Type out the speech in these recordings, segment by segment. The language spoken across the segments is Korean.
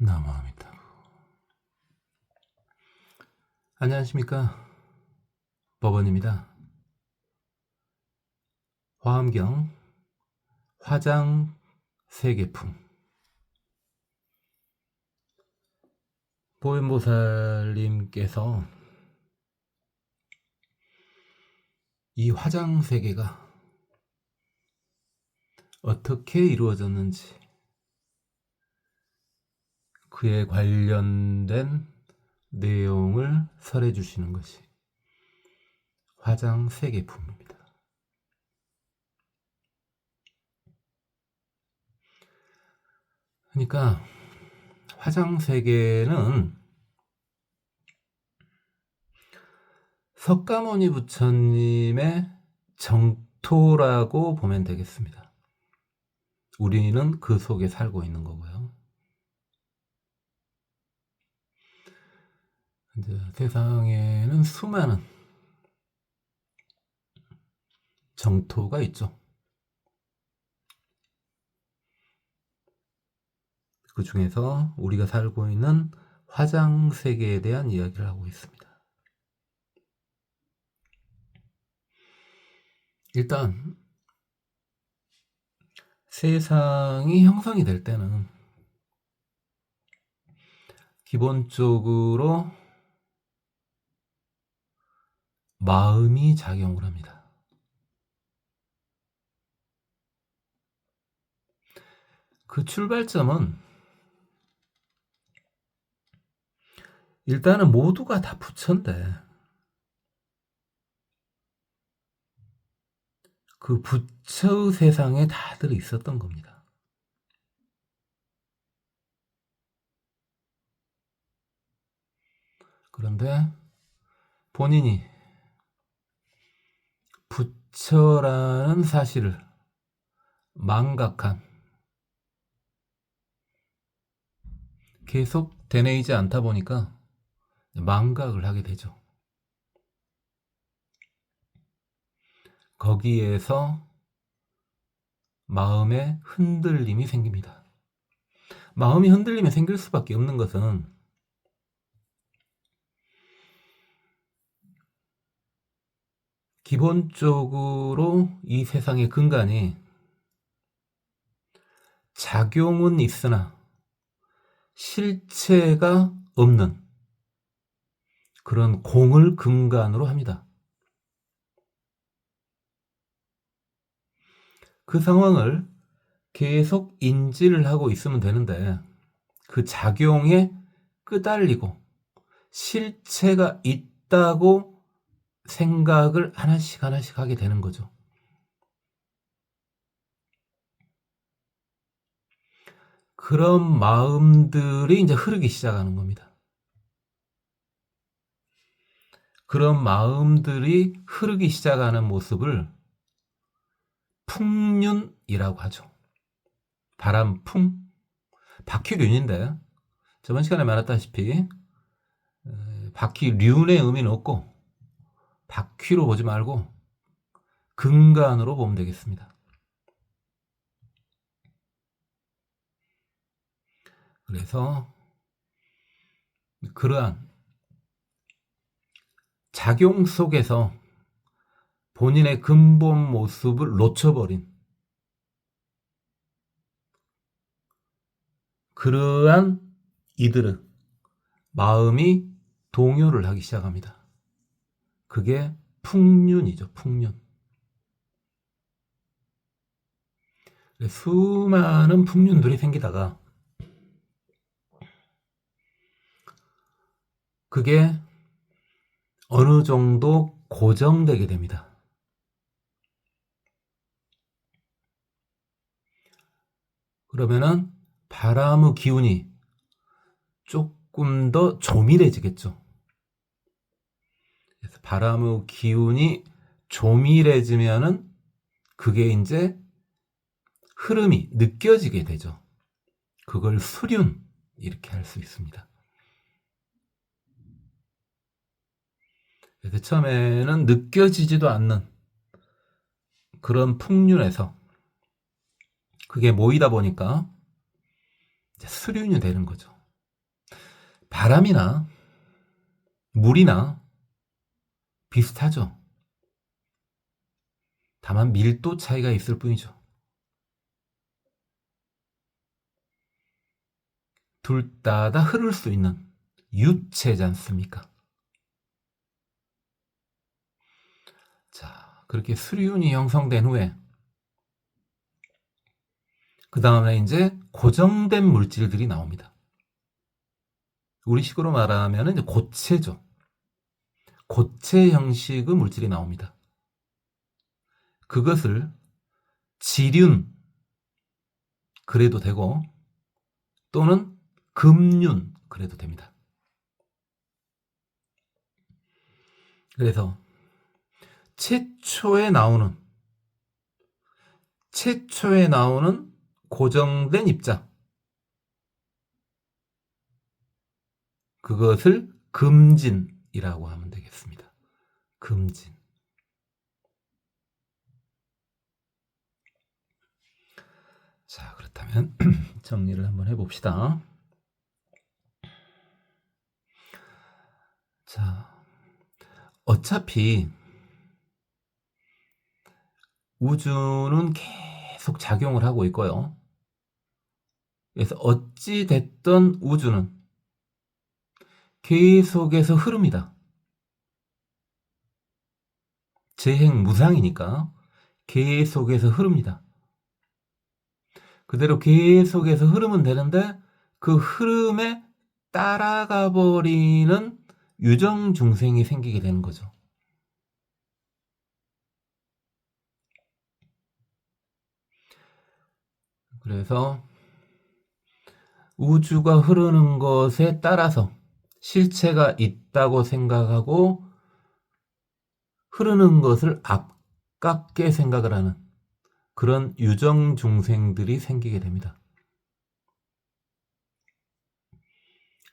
나무아미타불. 안녕하십니까, 법원입니다. 화엄경 화장 세계품. 보현보살님께서 이 화장 세계가 어떻게 이루어졌는지, 그에 관련된 내용을 설해 주시는 것이 화장 세계품입니다. 그러니까 화장 세계는 석가모니 부처님의 정토라고 보면 되겠습니다. 우리는 그 속에 살고 있는 거고요. 이제 세상에는 수많은 정토가 있죠. 그 중에서 우리가 살고 있는 화장 세계에 대한 이야기를 하고 있습니다. 일단 세상이 형성이 될 때는 기본적으로 마음이 작용을 합니다. 그 출발점은 일단은 모두가 다 부처인데, 그 부처의 세상에 다들 있었던 겁니다. 그런데 본인이 부처라는 사실을 망각한, 계속 되뇌이지 않다 보니까 망각을 하게 되죠. 거기에서 마음에 흔들림이 생깁니다. 마음이 흔들림이 생길 수밖에 없는 것은 기본적으로 이 세상의 근간이 작용은 있으나 실체가 없는 그런 공을 근간으로 합니다. 그 상황을 계속 인지를 하고 있으면 되는데, 그 작용에 끄달리고 실체가 있다고 생각을 하나씩 하게 되는 거죠. 그런 마음들이 이제 흐르기 시작하는 겁니다. 그런 마음들이 흐르기 시작하는 모습을 풍륜이라고 하죠. 바람풍, 바퀴륜인데, 저번 시간에 말했다시피 바퀴륜의 의미는 없고 바퀴로 보지 말고 근간으로 보면 되겠습니다. 그래서 그러한 작용 속에서 본인의 근본 모습을 놓쳐버린 그러한 이들은 마음이 동요를 하기 시작합니다. 그게 풍륜이죠. 풍륜. 수많은 풍륜들이 생기다가 그게 어느 정도 고정되게 됩니다. 그러면은 바람의 기운이 조금 더 조밀해지겠죠. 그래서 바람의 기운이 조밀해지면은 그게 이제 흐름이 느껴지게 되죠. 그걸 수륜, 이렇게 할 수 있습니다. 그래서 처음에는 느껴지지도 않는 그런 풍륜에서 그게 모이다 보니까 이제 수륜이 되는 거죠. 바람이나 물이나 비슷하죠. 다만 밀도 차이가 있을 뿐이죠. 둘 다 흐를 수 있는 유체지 않습니까? 자, 그렇게 수리운이 형성된 후에 그 다음에 이제 고정된 물질들이 나옵니다. 우리식으로 말하면 이제 고체죠. 고체 형식의 물질이 나옵니다. 그것을 지륜 그래도 되고 또는 금륜 그래도 됩니다. 그래서 최초에 나오는 고정된 입자, 그것을 금진이라고 하면 되겠습니다. 금진. 자, 그렇다면 정리를 한번 해봅시다. 자, 어차피 우주는 계속 작용을 하고 있고요. 그래서 어찌 됐던 우주는 계속해서 흐릅니다. 재행무상이니까 계속해서 흐릅니다. 그대로 계속해서 흐르면 되는데 그 흐름에 따라가 버리는 유정중생이 생기게 되는 거죠. 그래서 우주가 흐르는 것에 따라서 실체가 있다고 생각하고 흐르는 것을 아깝게 생각을 하는 그런 유정중생들이 생기게 됩니다.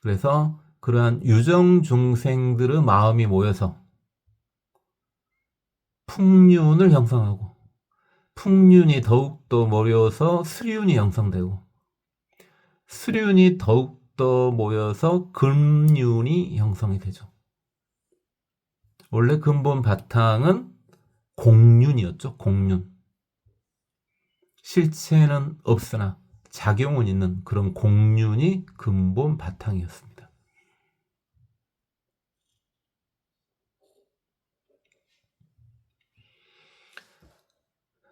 그래서 그러한 유정중생들의 마음이 모여서 풍륜을 형성하고 풍륜이 더욱더 모여서 수륜이 형성되고 수륜이 더욱더 모여서 금륜이 형성이 되죠. 원래 근본 바탕은 공륜이었죠. 공륜. 실체는 없으나 작용은 있는 그런 공륜이 근본 바탕이었습니다.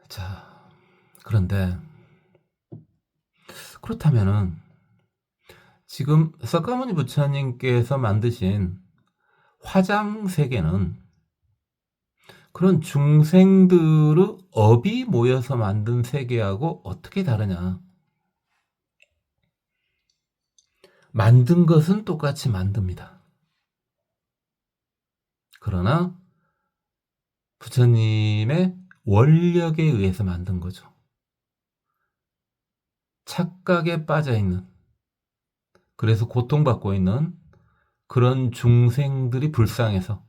자, 그런데 그렇다면은 지금 석가모니 부처님께서 만드신 화장세계는 그런 중생들의 업이 모여서 만든 세계하고 어떻게 다르냐? 만든 것은 똑같이 만듭니다. 그러나 부처님의 원력에 의해서 만든 거죠. 착각에 빠져있는, 그래서 고통받고 있는 그런 중생들이 불쌍해서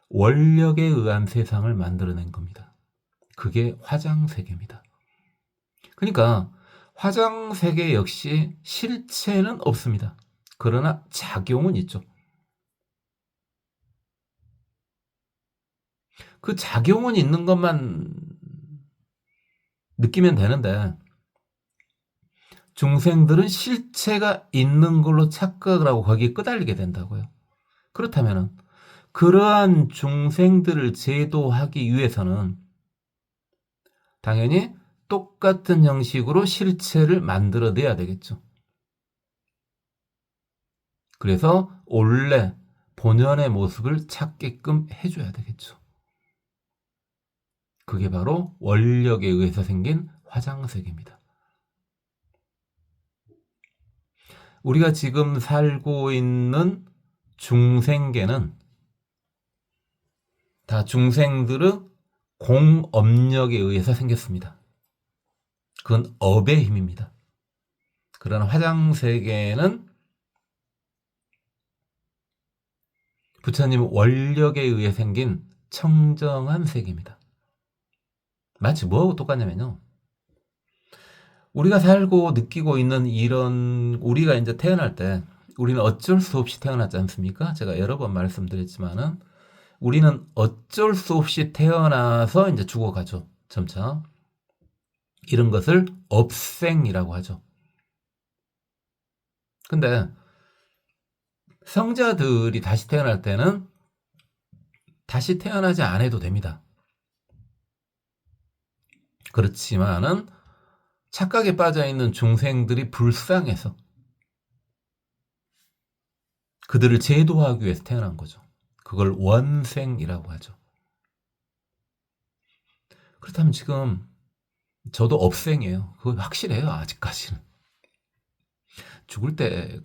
원력에 의한 세상을 만들어낸 겁니다. 그게 화장세계입니다. 그러니까 화장세계 역시 실체는 없습니다. 그러나 작용은 있죠. 그 작용은 있는 것만 느끼면 되는데 중생들은 실체가 있는 걸로 착각을 하고 거기에 끄달리게 된다고요. 그렇다면 그러한 중생들을 제도하기 위해서는 당연히 똑같은 형식으로 실체를 만들어내야 되겠죠. 그래서 원래 본연의 모습을 찾게끔 해줘야 되겠죠. 그게 바로 원력에 의해서 생긴 화장세계입니다. 우리가 지금 살고 있는 중생계는 다 중생들의 공업력에 의해서 생겼습니다. 그건 업의 힘입니다. 그러나 화장세계는 부처님 원력에 의해 생긴 청정한 세계입니다. 마치 뭐하고 똑같냐면요. 우리가 살고 느끼고 있는 이런, 우리가 이제 태어날 때 우리는 어쩔 수 없이 태어났지 않습니까? 제가 여러 번 말씀드렸지만은 우리는 어쩔 수 없이 태어나서 이제 죽어가죠. 점차. 이런 것을 업생이라고 하죠. 근데 성자들이 다시 태어날 때는 다시 태어나지 않아도 됩니다. 그렇지만은 착각에 빠져 있는 중생들이 불쌍해서 그들을 제도하기 위해서 태어난 거죠. 그걸 원생이라고 하죠. 그렇다면 지금 저도 업생이에요. 그거 확실해요. 아직까지는. 죽을 때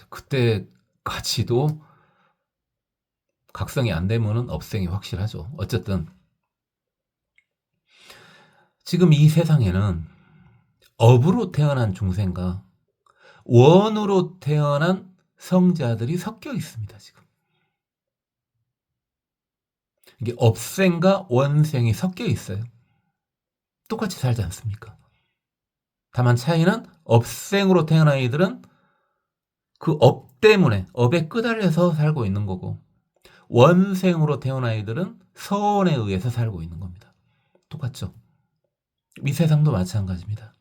그때까지도 각성이 안 되면은 업생이 확실하죠. 어쨌든 지금 이 세상에는 업으로 태어난 중생과 원으로 태어난 성자들이 섞여 있습니다. 지금 이게 업생과 원생이 섞여 있어요. 똑같이 살지 않습니까? 다만 차이는 업생으로 태어난 이들은 그 업 때문에 업에 끄달려서 살고 있는 거고, 원생으로 태어난 아이들은 서원에 의해서 살고 있는 겁니다. 똑같죠? 이 세상도 마찬가지입니다.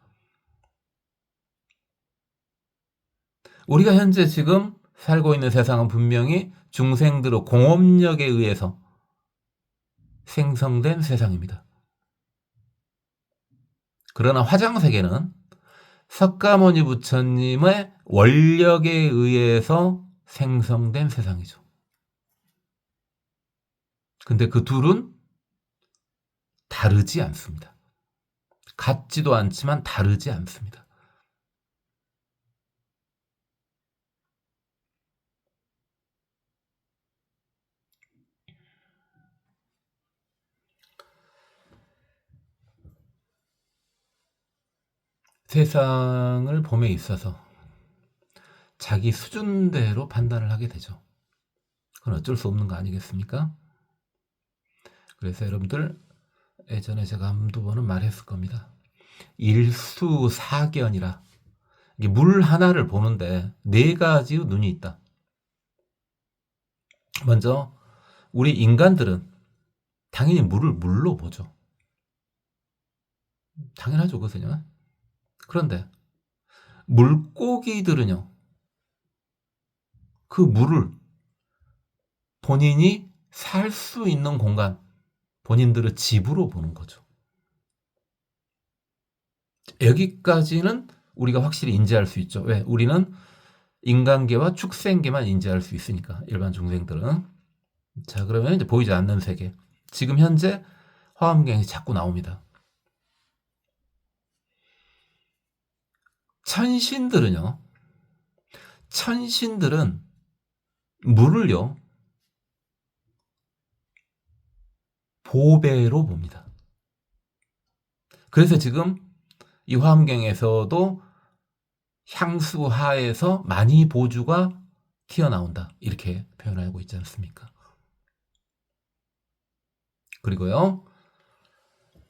우리가 현재 지금 살고 있는 세상은 분명히 중생들의 공업력에 의해서 생성된 세상입니다. 그러나 화장세계는 석가모니 부처님의 원력에 의해서 생성된 세상이죠. 근데 그 둘은 다르지 않습니다. 같지도 않지만 다르지 않습니다. 세상을 봄에 있어서 자기 수준대로 판단을 하게 되죠. 그건 어쩔 수 없는 거 아니겠습니까? 그래서 여러분들 예전에 제가 한두 번은 말했을 겁니다. 일수사견이라, 이게 물 하나를 보는데 네 가지의 눈이 있다. 먼저 우리 인간들은 당연히 물을 물로 보죠. 당연하죠, 그것은요. 그런데 물고기들은요, 그 물을 본인이 살 수 있는 공간, 본인들의 집으로 보는 거죠. 여기까지는 우리가 확실히 인지할 수 있죠. 왜? 우리는 인간계와 축생계만 인지할 수 있으니까, 일반 중생들은. 자, 그러면 이제 보이지 않는 세계. 지금 현재 화엄경이 자꾸 나옵니다. 천신들은요, 천신들은 물을요, 보배로 봅니다. 그래서 지금 이 화엄경에서도 향수하에서 만이보주가 튀어나온다, 이렇게 표현하고 있지 않습니까? 그리고요,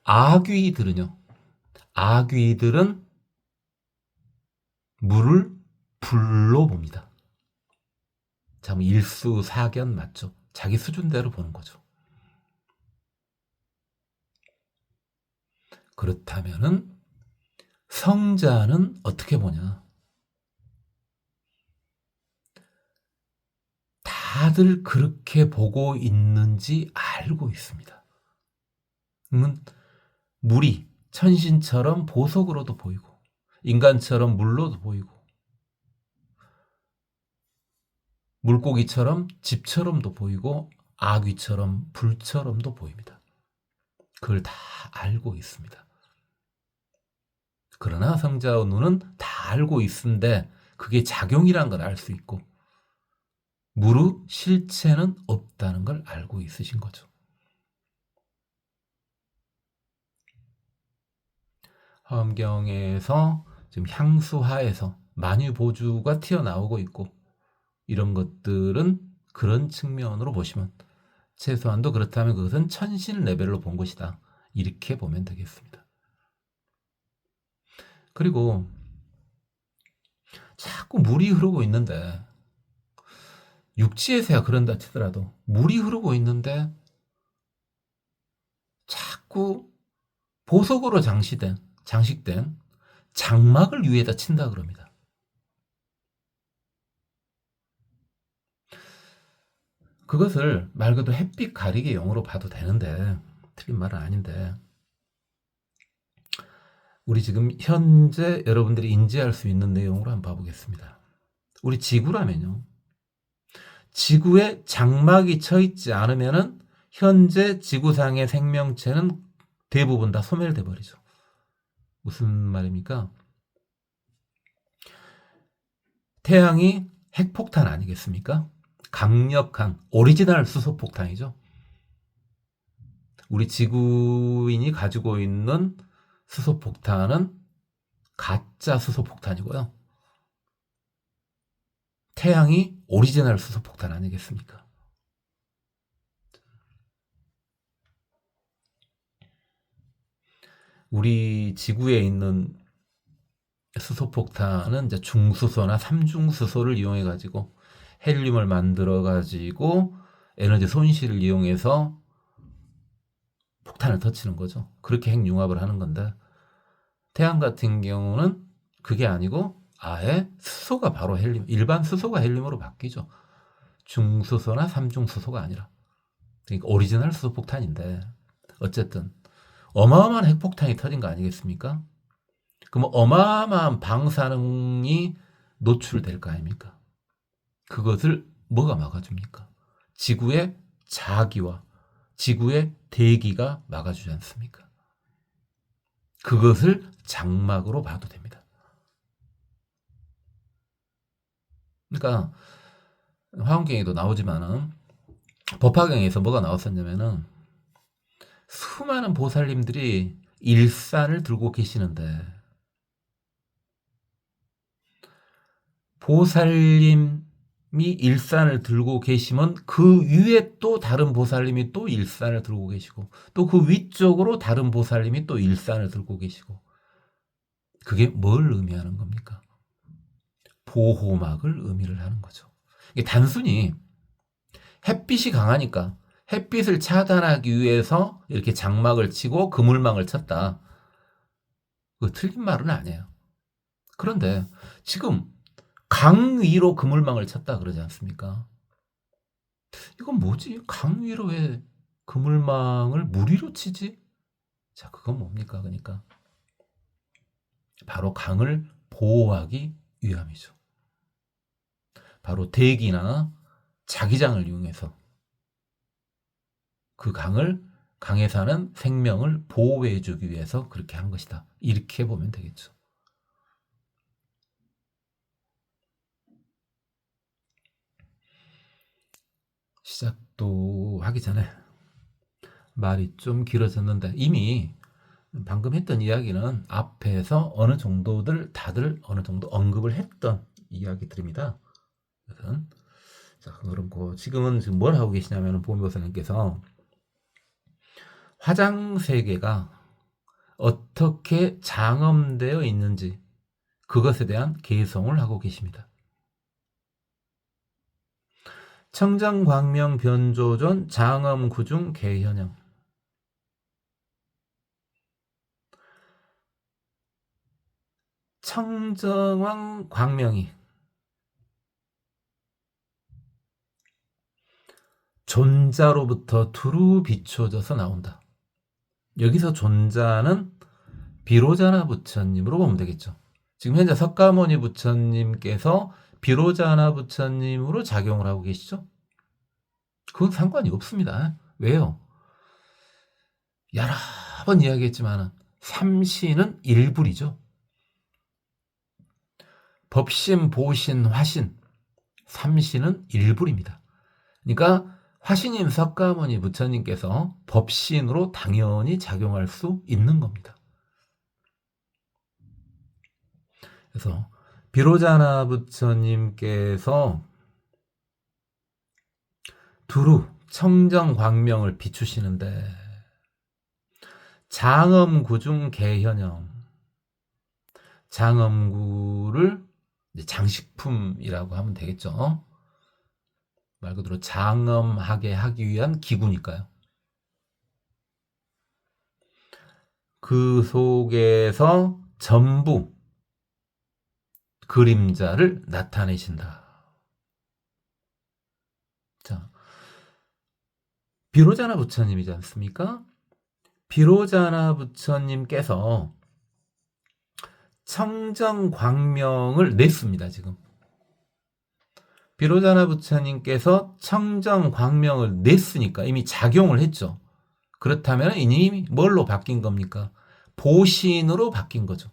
아귀들은요, 아귀들은 물을 불로 봅니다. 참 일수사견 맞죠? 자기 수준대로 보는 거죠. 그렇다면은 성자는 어떻게 보냐? 다들 그렇게 보고 있는지 알고 있습니다. 물이 천신처럼 보석으로도 보이고, 인간처럼 물로도 보이고, 물고기처럼 집처럼도 보이고, 아귀처럼 불처럼도 보입니다. 그걸 다 알고 있습니다. 그러나 성자의 눈은 다 알고 있는데 그게 작용이란 걸 알 수 있고, 물의 실체는 없다는 걸 알고 있으신 거죠. 화엄경에서 지금 향수하에서 만유보주가 튀어나오고 있고, 이런 것들은 그런 측면으로 보시면, 최소한도 그렇다면 그것은 천신 레벨로 본 것이다, 이렇게 보면 되겠습니다. 그리고 자꾸 자꾸 물이 흐르고 있는데, 육지에서야 그런다 치더라도 물이 흐르고 있는데 자꾸 보석으로 장식된 장막을 위에다 친다 그럽니다. 그것을 말 그대로 햇빛 가리개 용으로 봐도 되는데, 틀린 말은 아닌데, 우리 지금 현재 여러분들이 인지할 수 있는 내용으로 한번 봐보겠습니다. 우리 지구라면요, 지구에 장막이 쳐 있지 않으면은 현재 지구상의 생명체는 대부분 다 소멸돼 버리죠. 무슨 말입니까? 태양이 핵폭탄 아니겠습니까? 강력한 오리지널 수소폭탄이죠. 우리 지구인이 가지고 있는 수소폭탄은 가짜 수소폭탄이고요. 태양이 오리지널 수소폭탄 아니겠습니까? 우리 지구에 있는 수소폭탄은 이제 중수소나 삼중수소를 이용해 가지고 헬륨을 만들어 가지고 에너지 손실을 이용해서 폭탄을 터치는 거죠. 그렇게 핵융합을 하는 건데, 태양 같은 경우는 그게 아니고 아예 수소가 바로 헬륨, 일반 수소가 헬륨으로 바뀌죠. 중수소나 삼중수소가 아니라. 그러니까 오리지널 수소폭탄인데, 어쨌든 어마어마한 핵폭탄이 터진 거 아니겠습니까? 그럼 어마어마한 방사능이 노출될 거 아닙니까? 그것을 뭐가 막아줍니까? 지구의 자기와 지구의 대기가 막아주지 않습니까? 그것을 장막으로 봐도 됩니다. 그러니까 화엄경에도 나오지만은 법화경에서 뭐가 나왔었냐면은, 수많은 보살님들이 일산을 들고 계시는데, 보살님이 일산을 들고 계시면 그 위에 또 다른 보살님이 또 일산을 들고 계시고, 또 그 위쪽으로 다른 보살님이 또 일산을 들고 계시고, 그게 뭘 의미하는 겁니까? 보호막을 의미를 하는 거죠. 이게 단순히 햇빛이 강하니까 햇빛을 차단하기 위해서 이렇게 장막을 치고 그물망을 쳤다, 그거 틀린 말은 아니에요. 그런데 지금 강 위로 그물망을 쳤다 그러지 않습니까? 이건 뭐지? 강 위로 왜 그물망을 물 위로 치지? 자, 그건 뭡니까? 그러니까 바로 강을 보호하기 위함이죠. 바로 대기나 자기장을 이용해서 그 강에 사는 생명을 보호해주기 위해서 그렇게 한 것이다, 이렇게 보면 되겠죠. 시작도 하기 전에 말이 좀 길어졌는데, 이미 방금 했던 이야기는 앞에서 어느 정도들 다들 어느 정도 언급을 했던 이야기들입니다. 자, 그럼 지금은 지금 뭘 하고 계시냐면, 보미보살님께서 화장 세계가 어떻게 장엄되어 있는지 그것에 대한 개성을 하고 계십니다. 청정광명 변조존 장엄구중 개현영. 청정왕 광명이 존자로부터 두루 비춰져서 나온다. 여기서 존자는 비로자나 부처님으로 보면 되겠죠. 지금 현재 석가모니 부처님께서 비로자나 부처님으로 작용을 하고 계시죠? 그건 상관이 없습니다. 왜요? 여러 번 이야기했지만 삼신은 일불이죠. 법신, 보신, 화신, 삼신은 일불입니다. 그러니까 화신인 석가모니 부처님께서 법신으로 당연히 작용할 수 있는 겁니다. 그래서 비로자나 부처님께서 두루 청정광명을 비추시는데, 장엄구중 개현영, 장엄구를 이제 장식품이라고 하면 되겠죠. 말 그대로 장엄하게 하기 위한 기구니까요. 그 속에서 전부 그림자를 나타내신다. 자, 비로자나 부처님이지 않습니까? 비로자나 부처님께서 청정광명을 냈습니다, 지금. 비로자나 부처님께서 청정광명을 냈으니까 이미 작용을 했죠. 그렇다면 이미 뭘로 바뀐 겁니까? 보신으로 바뀐 거죠.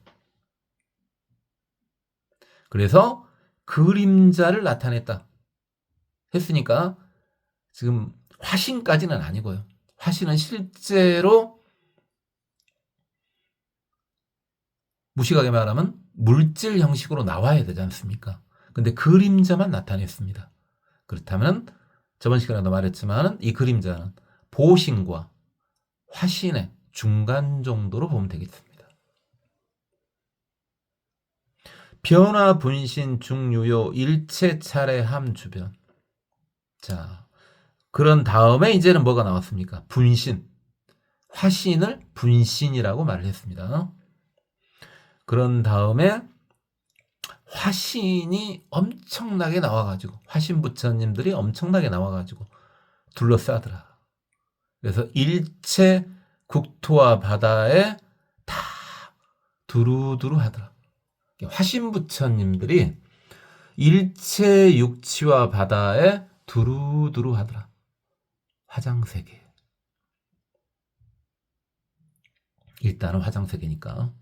그래서 그림자를 나타냈다 했으니까 지금 화신까지는 아니고요. 화신은 실제로 무식하게 말하면 물질 형식으로 나와야 되지 않습니까? 근데 그림자만 나타냈습니다. 그렇다면 저번 시간에도 말했지만 이 그림자는 보신과 화신의 중간 정도로 보면 되겠습니다. 변화 분신 중유요 일체 차례 함 주변. 자, 그런 다음에 이제는 뭐가 나왔습니까? 분신. 화신을 분신이라고 말을 했습니다. 그런 다음에 화신이 엄청나게 나와가지고 화신 부처님들이 엄청나게 나와가지고 둘러싸더라. 그래서 일체 국토와 바다에 다 두루두루 하더라. 화신 부처님들이 일체 육치와 바다에 두루두루 하더라. 화장세계. 일단은 화장세계니까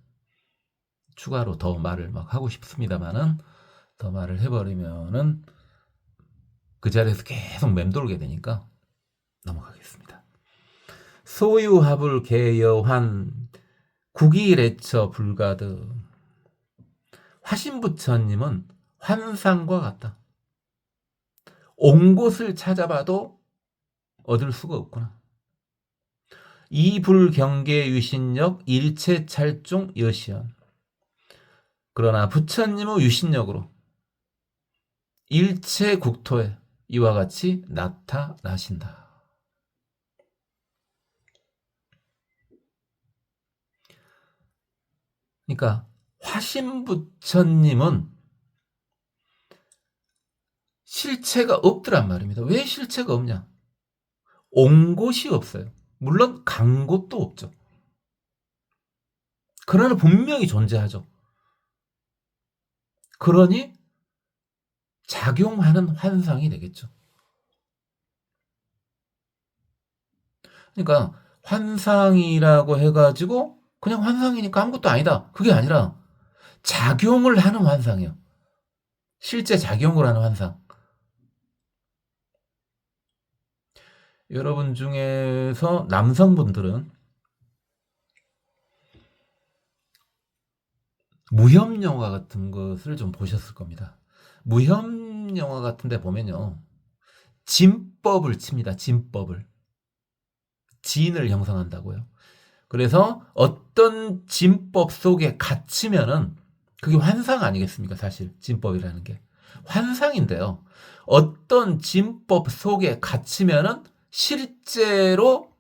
추가로 더 말을 막 하고 싶습니다만은 더 말을 해버리면은 그 자리에서 계속 맴돌게 되니까 넘어가겠습니다. 소유합을 개여한 국이래처 불가드. 화신부처님은 환상과 같다. 온 곳을 찾아봐도 얻을 수가 없구나. 이불경계 유신력 일체찰종 여시연. 그러나 부처님의 유신력으로 일체 국토에 이와 같이 나타나신다. 그러니까 화신부처님은 실체가 없더란 말입니다. 왜 실체가 없냐? 온 곳이 없어요. 물론 간 곳도 없죠. 그러나 분명히 존재하죠. 그러니 작용하는 환상이 되겠죠. 그러니까 환상이라고 해가지고 그냥 환상이니까 아무것도 아니다. 그게 아니라 작용을 하는 환상이에요. 실제 작용을 하는 환상. 여러분 중에서 남성분들은 무협 영화 같은 것을 좀 보셨을 겁니다. 무협 영화 같은 데 보면요. 진법을 칩니다. 진법을. 진을 형성한다고요. 그래서 어떤 진법 속에 갇히면은 그게 환상 아니겠습니까? 사실 진법이라는 게. 환상인데요. 어떤 진법 속에 갇히면은 실제로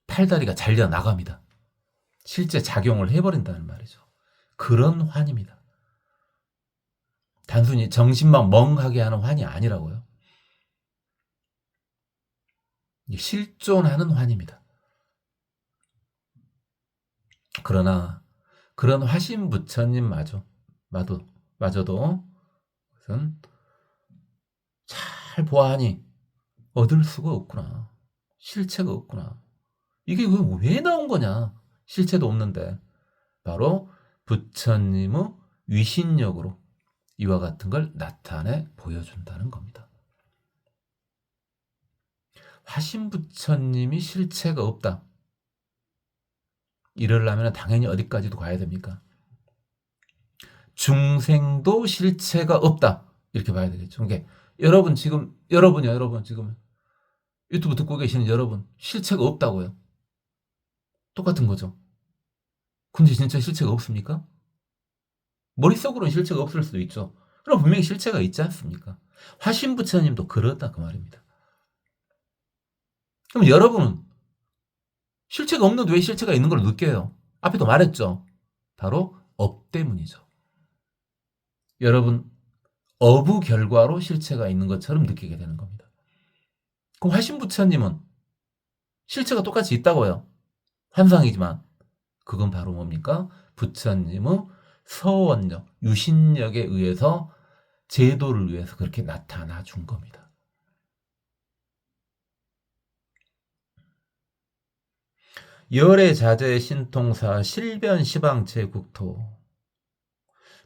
팔다리가 잘려 나갑니다. 실제 작용을 해버린다는 말이죠. 그런 환입니다. 단순히 정신만 멍하게 하는 환이 아니라고요. 실존하는 환입니다. 그러나 그런 화신 부처님마저도 그것은 잘 보아하니 얻을 수가 없구나. 실체가 없구나. 이게 왜 나온 거냐? 실체도 없는데. 바로 부처님의 위신력으로 이와 같은 걸 나타내 보여준다는 겁니다. 화신 부처님이 실체가 없다. 이러려면 당연히 어디까지도 가야 됩니까? 중생도 실체가 없다. 이렇게 봐야 되겠죠. 그러니까 여러분 지금 유튜브 듣고 계시는 여러분 실체가 없다고요. 똑같은 거죠. 근데 진짜 실체가 없습니까? 머릿속으로는 실체가 없을 수도 있죠. 그럼 분명히 실체가 있지 않습니까? 화신부처님도 그렇다 그 말입니다. 그럼 여러분은 실체가 없는데 왜 실체가 있는 걸 느껴요? 앞에도 말했죠. 바로 업 때문이죠. 여러분, 업의 결과로 실체가 있는 것처럼 느끼게 되는 겁니다. 그럼 화신부처님은 실체가 똑같이 있다고요. 환상이지만 그건 바로 뭡니까? 부처님의 서원력, 유신력에 의해서 제도를 위해서 그렇게 나타나 준 겁니다. 열애자재 신통사 실변 시방제국토.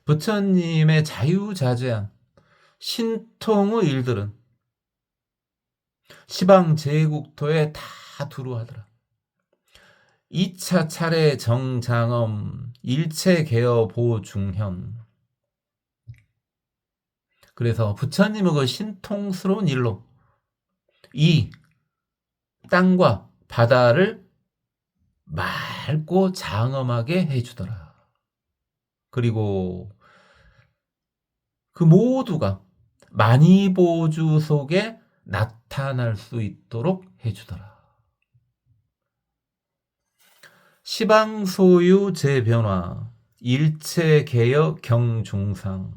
부처님의 자유자재한 신통의 일들은 시방제국토에 다 두루하더라. 2차 차례 정장엄 일체 개어 보중현. 그래서 부처님의 그 신통스러운 일로 이 땅과 바다를 맑고 장엄하게 해주더라. 그리고 그 모두가 만이보주 속에 나타날 수 있도록 해주더라. 시방소유 재변화 일체 개여 경중상.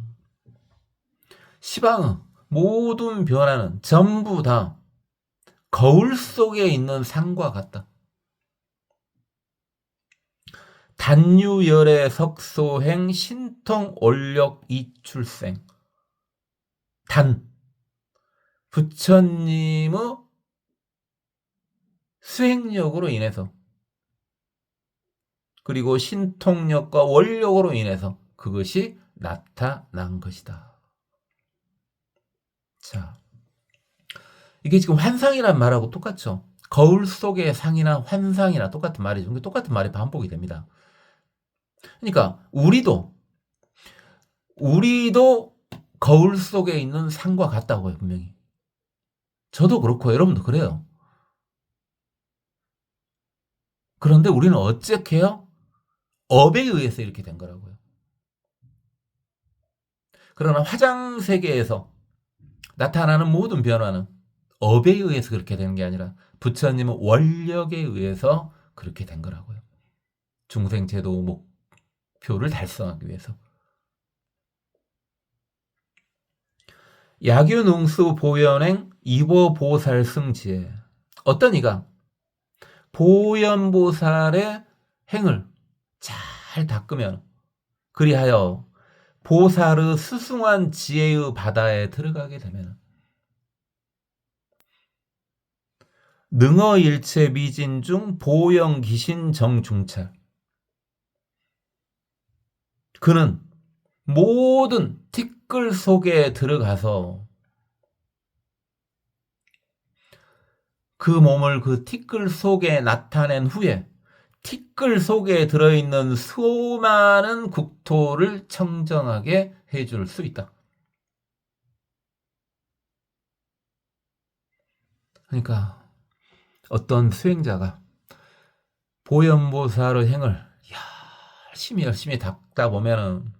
시방의 모든 변화는 전부 다 거울 속에 있는 상과 같다. 단유열의 석소행 신통 올력 이출생. 단 부처님의 수행력으로 인해서 그리고 신통력과 원력으로 인해서 그것이 나타난 것이다. 자, 이게 지금 환상이란 말하고 똑같죠. 거울 속의 상이나 환상이나 똑같은 말이죠. 똑같은 말이 반복이 됩니다. 그러니까 우리도 거울 속에 있는 상과 같다고요, 분명히. 저도 그렇고 여러분도 그래요. 그런데 우리는 어떻게 해요? 업에 의해서 이렇게 된 거라고요. 그러나 화장 세계에서 나타나는 모든 변화는 업에 의해서 그렇게 되는 게 아니라 부처님의 원력에 의해서 그렇게 된 거라고요. 중생제도 목표를 달성하기 위해서. 야규능수 보현행 이보보살승지에. 어떤 이가 보현보살의 행을 잘 닦으면 그리하여 보살의 스승한 지혜의 바다에 들어가게 되면 능어일체 미진중 보영기신 정중찰. 그는 모든 티끌 속에 들어가서 그 몸을 그 티끌 속에 나타낸 후에 티끌 속에 들어있는 수많은 국토를 청정하게 해줄 수 있다. 그러니까 어떤 수행자가 보현보살의 행을 열심히 닦다 보면은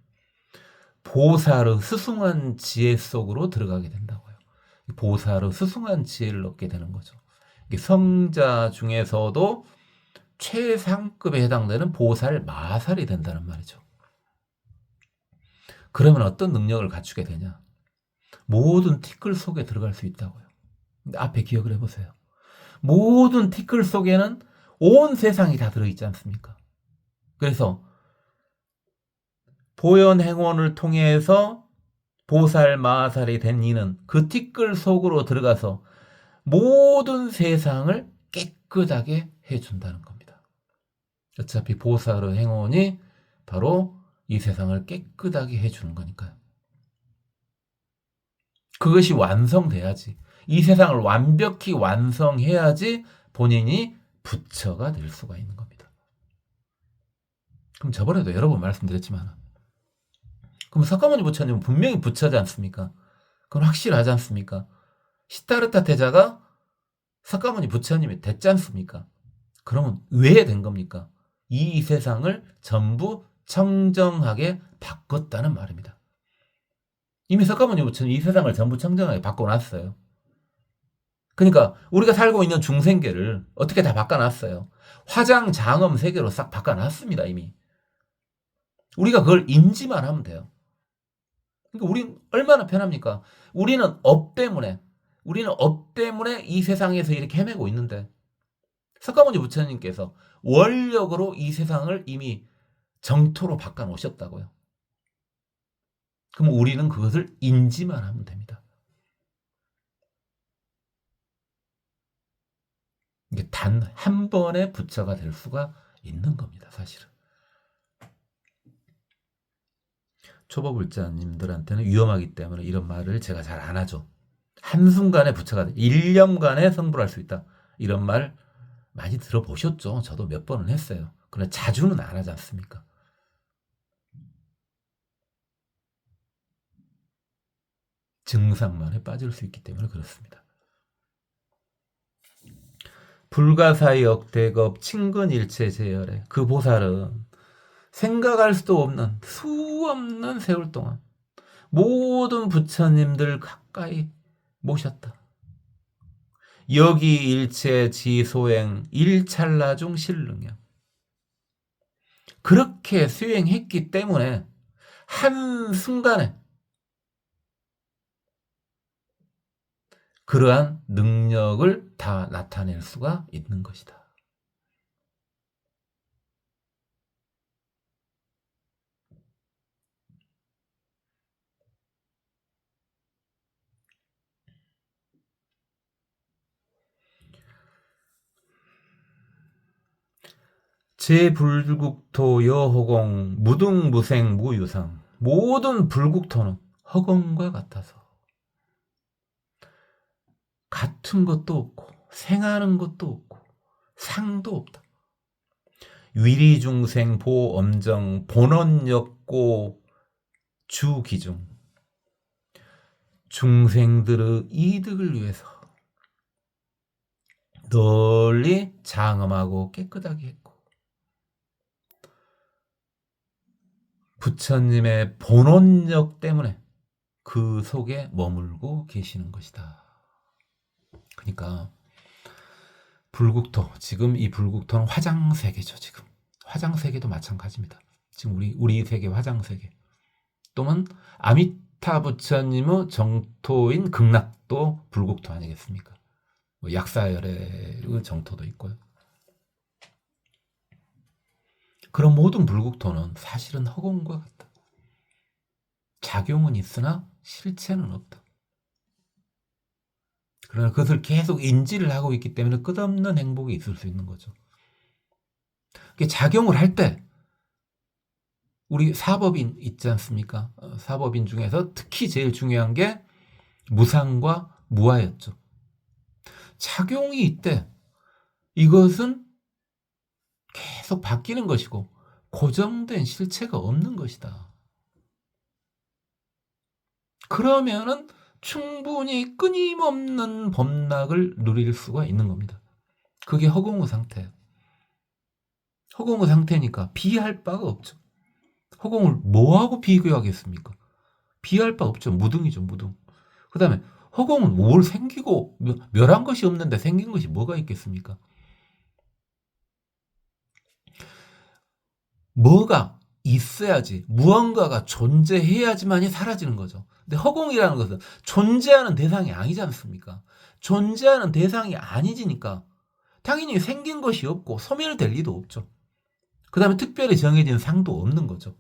보살의 스승한 지혜 속으로 들어가게 된다고요. 보살의 스승한 지혜를 얻게 되는 거죠. 성자 중에서도 최상급에 해당되는 보살 마살이 된다는 말이죠. 그러면 어떤 능력을 갖추게 되냐? 모든 티끌 속에 들어갈 수 있다고요. 근데 앞에 기억을 해보세요. 모든 티끌 속에는 온 세상이 다 들어있지 않습니까? 그래서 보현행원을 통해서 보살 마살이 된 이는 그 티끌 속으로 들어가서 모든 세상을 깨끗하게 해준다는 겁니다. 어차피 보살의 행원이 바로 이 세상을 깨끗하게 해주는 거니까요. 그것이 완성돼야지, 이 세상을 완벽히 완성해야지 본인이 부처가 될 수가 있는 겁니다. 그럼 저번에도 여러 번 말씀드렸지만, 그럼 석가모니 부처님은 분명히 부처지 않습니까? 그건 확실하지 않습니까? 시타르타 태자가 석가모니 부처님이 됐지 않습니까? 그러면 왜 된 겁니까? 이 세상을 전부 청정하게 바꿨다는 말입니다. 이미 석가모니 부처는 이 세상을 전부 청정하게 바꿔놨어요. 그러니까 우리가 살고 있는 중생계를 어떻게 다 바꿔놨어요. 화장, 장엄 세계로 싹 바꿔놨습니다. 이미. 우리가 그걸 인지만 하면 돼요. 그러니까 우린 얼마나 편합니까? 우리는 업 때문에 이 세상에서 이렇게 헤매고 있는데 석가모니 부처님께서 원력으로 이 세상을 이미 정토로 바꿔놓으셨다고요. 그럼 우리는 그것을 인지만 하면 됩니다. 이게 단 한 번의 부처가 될 수가 있는 겁니다. 사실은. 초보불자님들한테는 위험하기 때문에 이런 말을 제가 잘 안 하죠. 한순간에 부처가 1년간에 성불할 수 있다. 이런 말 많이 들어보셨죠? 저도 몇 번은 했어요. 그러나 자주는 안 하지 않습니까? 증상만에 빠질 수 있기 때문에 그렇습니다. 불가사역 대겁 친근일체 제열에 그 보살은 생각할 수도 없는 수 없는 세월 동안 모든 부처님들 가까이 모셨다. 여기 일체 지소행 일찰나 중 실능력. 그렇게 수행했기 때문에 한순간에 그러한 능력을 다 나타낼 수가 있는 것이다. 제불국토 여허공 무등무생 무유상. 모든 불국토는 허공과 같아서 같은 것도 없고 생하는 것도 없고 상도 없다. 위리중생 보엄정 본원역고 주기중. 중생들의 이득을 위해서 널리 장엄하고 깨끗하게 했고 부처님의 본원력 때문에 그 속에 머물고 계시는 것이다. 그러니까 불국토, 지금 이 불국토는 화장세계죠. 지금 화장세계도 마찬가지입니다. 지금 우리 세계 화장세계 또는 아미타 부처님의 정토인 극락도 불국토 아니겠습니까? 뭐 약사열의 정토도 있고요. 그런 모든 불국토는 사실은 허공과 같다. 작용은 있으나 실체는 없다. 그러나 그것을 계속 인지를 하고 있기 때문에 끝없는 행복이 있을 수 있는 거죠. 작용을 할 때 우리 사법인 있지 않습니까? 사법인 중에서 특히 제일 중요한 게 무상과 무아였죠. 작용이 있대. 이것은 계속 바뀌는 것이고 고정된 실체가 없는 것이다. 그러면은 충분히 끊임없는 범락을 누릴 수가 있는 겁니다. 그게 허공의 상태예요. 허공의 상태니까 비할 바가 없죠. 허공을 뭐하고 비교하겠습니까? 비할 바 없죠. 무등이죠. 무등. 그 다음에 허공은 뭘 생기고 멸한 것이 없는데 생긴 것이 뭐가 있겠습니까? 뭐가 있어야지, 무언가가 존재해야지만이 사라지는 거죠. 근데 허공이라는 것은 존재하는 대상이 아니지 않습니까? 존재하는 대상이 아니지니까 당연히 생긴 것이 없고 소멸될 리도 없죠. 그 다음에 특별히 정해진 상도 없는 거죠.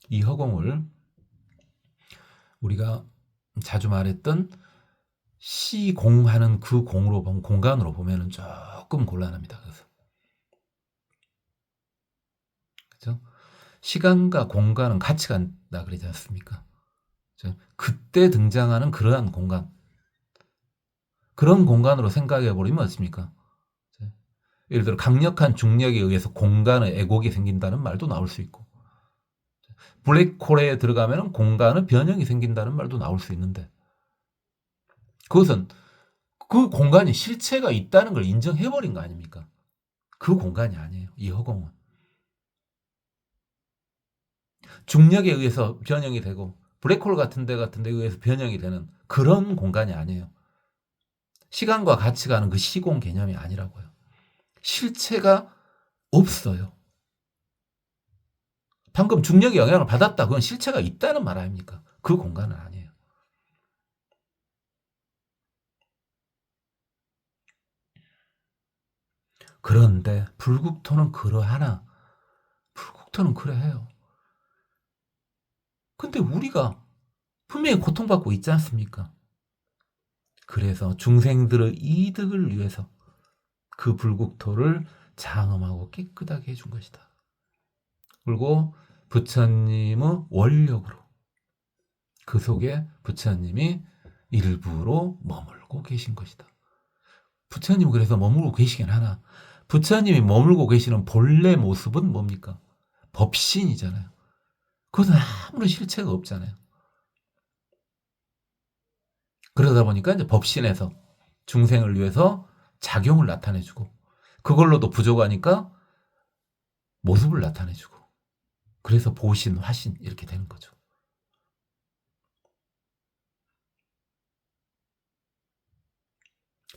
이 허공을 우리가 자주 말했던 시공하는 그 공간으로 보면 조금 곤란합니다. 그래서 그죠? 시간과 공간은 같이 간다 그러지 않습니까? 그때 등장하는 그러한 공간, 그런 공간으로 생각해 버리면 어떻습니까? 예를 들어 강력한 중력에 의해서 공간의 애곡이 생긴다는 말도 나올 수 있고, 블랙홀에 들어가면 공간의 변형이 생긴다는 말도 나올 수 있는데, 그것은 그 공간이 실체가 있다는 걸 인정해버린 거 아닙니까? 그 공간이 아니에요. 이 허공은. 중력에 의해서 변형이 되고 블랙홀 같은 데 의해서 변형이 되는 그런 공간이 아니에요. 시간과 가치가 하는 그 시공 개념이 아니라고요. 실체가 없어요. 방금 중력의 영향을 받았다. 그건 실체가 있다는 말 아닙니까? 그 공간은 아니에요. 그런데 불국토는 그러하나 불국토는 그래해요. 근데 우리가 분명히 고통받고 있지 않습니까? 그래서 중생들의 이득을 위해서 그 불국토를 장엄하고 깨끗하게 해준 것이다. 그리고 부처님의 원력으로 그 속에 부처님이 일부러 머물고 계신 것이다. 부처님은 그래서 머물고 계시긴 하나 부처님이 머물고 계시는 본래 모습은 뭡니까? 법신이잖아요. 그것은 아무런 실체가 없잖아요. 그러다 보니까 이제 법신에서 중생을 위해서 작용을 나타내주고 그걸로도 부족하니까 모습을 나타내주고 그래서 보신, 화신 이렇게 되는 거죠.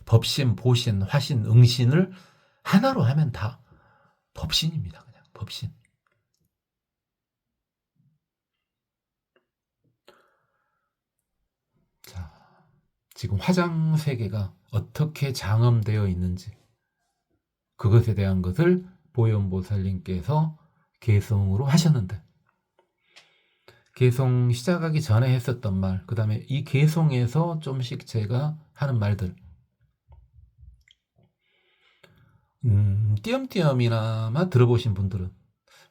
법신, 보신, 화신, 응신을 하나로 하면 다 법신입니다. 그냥 법신. 자, 지금 화장 세계가 어떻게 장엄되어 있는지 그것에 대한 것을 보현보살님께서 개송으로 하셨는데 개송 시작하기 전에 했었던 말, 그 다음에 이 개송에서 좀씩 제가 하는 말들 띄엄띄엄이나마 들어보신 분들은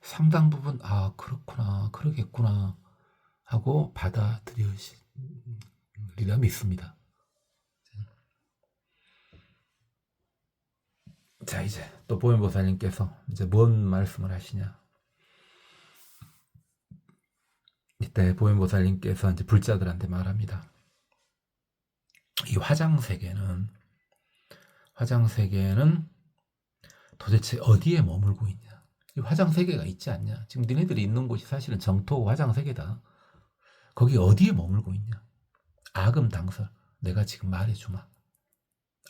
상당 부분 그렇구나 그러겠구나 하고 받아들이리라 믿습니다. 자, 이제 또 보현보살님께서 이제 뭔 말씀을 하시냐. 이때 보현보살님께서 이제 불자들한테 말합니다. 이 화장세계는 도대체 어디에 머물고 있냐. 이 화장세계가 있지 않냐. 지금 니네들이 있는 곳이 사실은 정토 화장세계다. 거기 어디에 머물고 있냐. 아금당설 내가 지금 말해주마.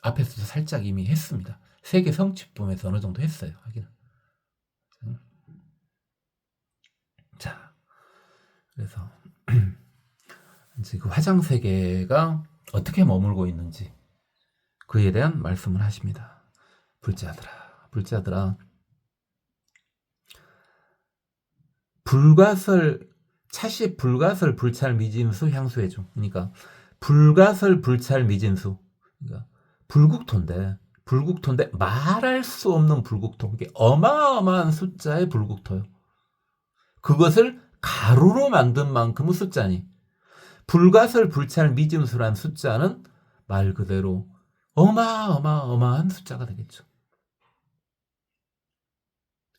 앞에서도 살짝 이미 했습니다. 세계 성취품에서 어느 정도 했어요. 하기는. 자, 그래서 이제 그 화장세계가 어떻게 머물고 있는지 그에 대한 말씀을 하십니다. 불자들아 불가설 차시 불가설 불찰 미진수 향수의 중. 그러니까 불가설 불찰 미진수. 그러니까 불국토인데 말할 수 없는 불국토. 이게 어마어마한 숫자의 불국토요. 그것을 가루로 만든 만큼의 숫자니 불가설 불찰 미진수란 숫자는 말 그대로 어마어마한 숫자가 되겠죠.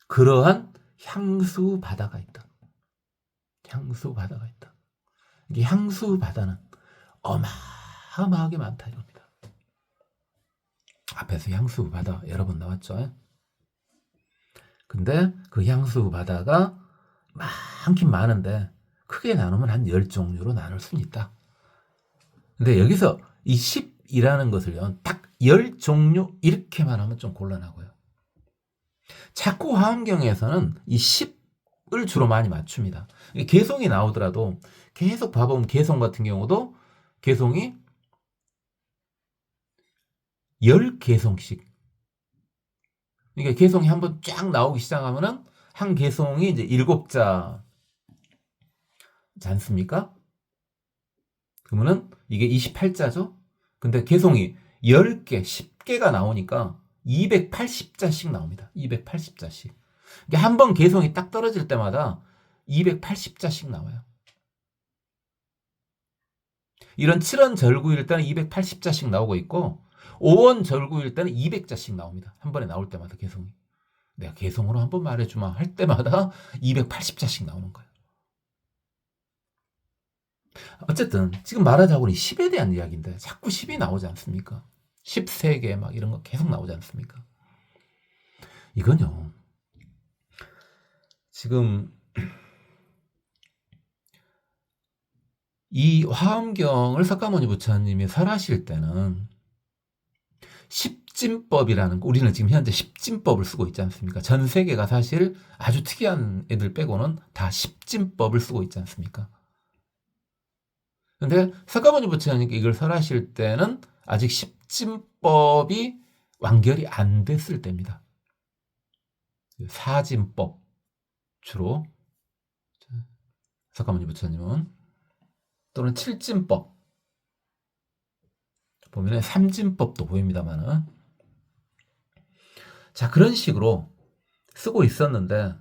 그러한 향수 바다가 있다. 이게 향수 바다는 어마어마하게 많다 이겁니다. 앞에서 향수 바다 여러 번 나왔죠. 근데 그 향수 바다가 많긴 많은데 크게 나누면 한 10종류로 나눌 수는 있다. 근데 여기서 이 10이라는 것을요, 딱 10종류 이렇게만 하면 좀 곤란하고요. 자꾸 화엄경에서는 이 10을 주로 많이 맞춥니다. 개송이 나오더라도 계속 봐보면 개송 같은 경우도 개송이 10개송씩. 그러니까 개송이 한번 쫙 나오기 시작하면은 한 개송이 이제 7자지 않습니까? 그러면은 이게 28자죠? 근데 개송이 10개, 10개가 나오니까 280자씩 나옵니다. 280자씩. 그러니까 한 번 개송이 딱 떨어질 때마다 280자씩 나와요. 이런 7원 절구일 때는 280자씩 나오고 있고 5원 절구일 때는 200자씩 나옵니다. 한 번에 나올 때마다 개송이. 내가 개송으로 한번 말해주마 할 때마다 280자씩 나오는 거예요. 어쨌든 지금 말하자고는 10에 대한 이야기인데 자꾸 10이 나오지 않습니까? 13개 막 이런 거 계속 나오지 않습니까? 이건요. 지금 이 화엄경을 석가모니 부처님이 설하실 때는 십진법이라는 거, 우리는 지금 현재 십진법을 쓰고 있지 않습니까? 전 세계가 사실 아주 특이한 애들 빼고는 다 십진법을 쓰고 있지 않습니까? 근데 석가모니 부처님께 이걸 설하실 때는 아직 십진법이 완결이 안 됐을 때입니다. 사진법 주로 석가모니 부처님은, 또는 칠진법 보면 삼진법도 보입니다만은, 자, 그런 식으로 쓰고 있었는데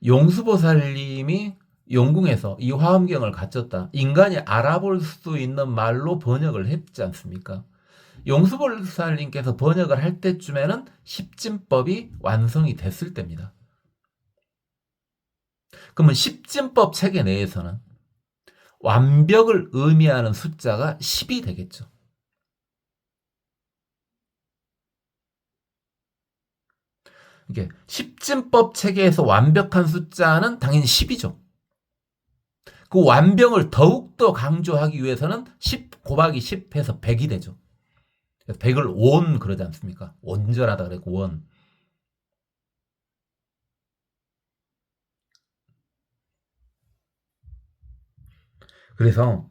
용수보살님이 용궁에서 이 화엄경을 가졌다, 인간이 알아볼 수 있는 말로 번역을 했지 않습니까? 용수보살님께서 번역을 할 때쯤에는 십진법이 완성이 됐을 때입니다. 그러면 십진법 체계 내에서는 완벽을 의미하는 숫자가 10이 되겠죠. 이게 십진법 체계에서 완벽한 숫자는 당연히 10이죠. 그 완벽을 더욱더 강조하기 위해서는 10 곱하기 10 해서 100이 되죠. 100을 온 그러지 않습니까? 온전하다 그랬고 원. 그래서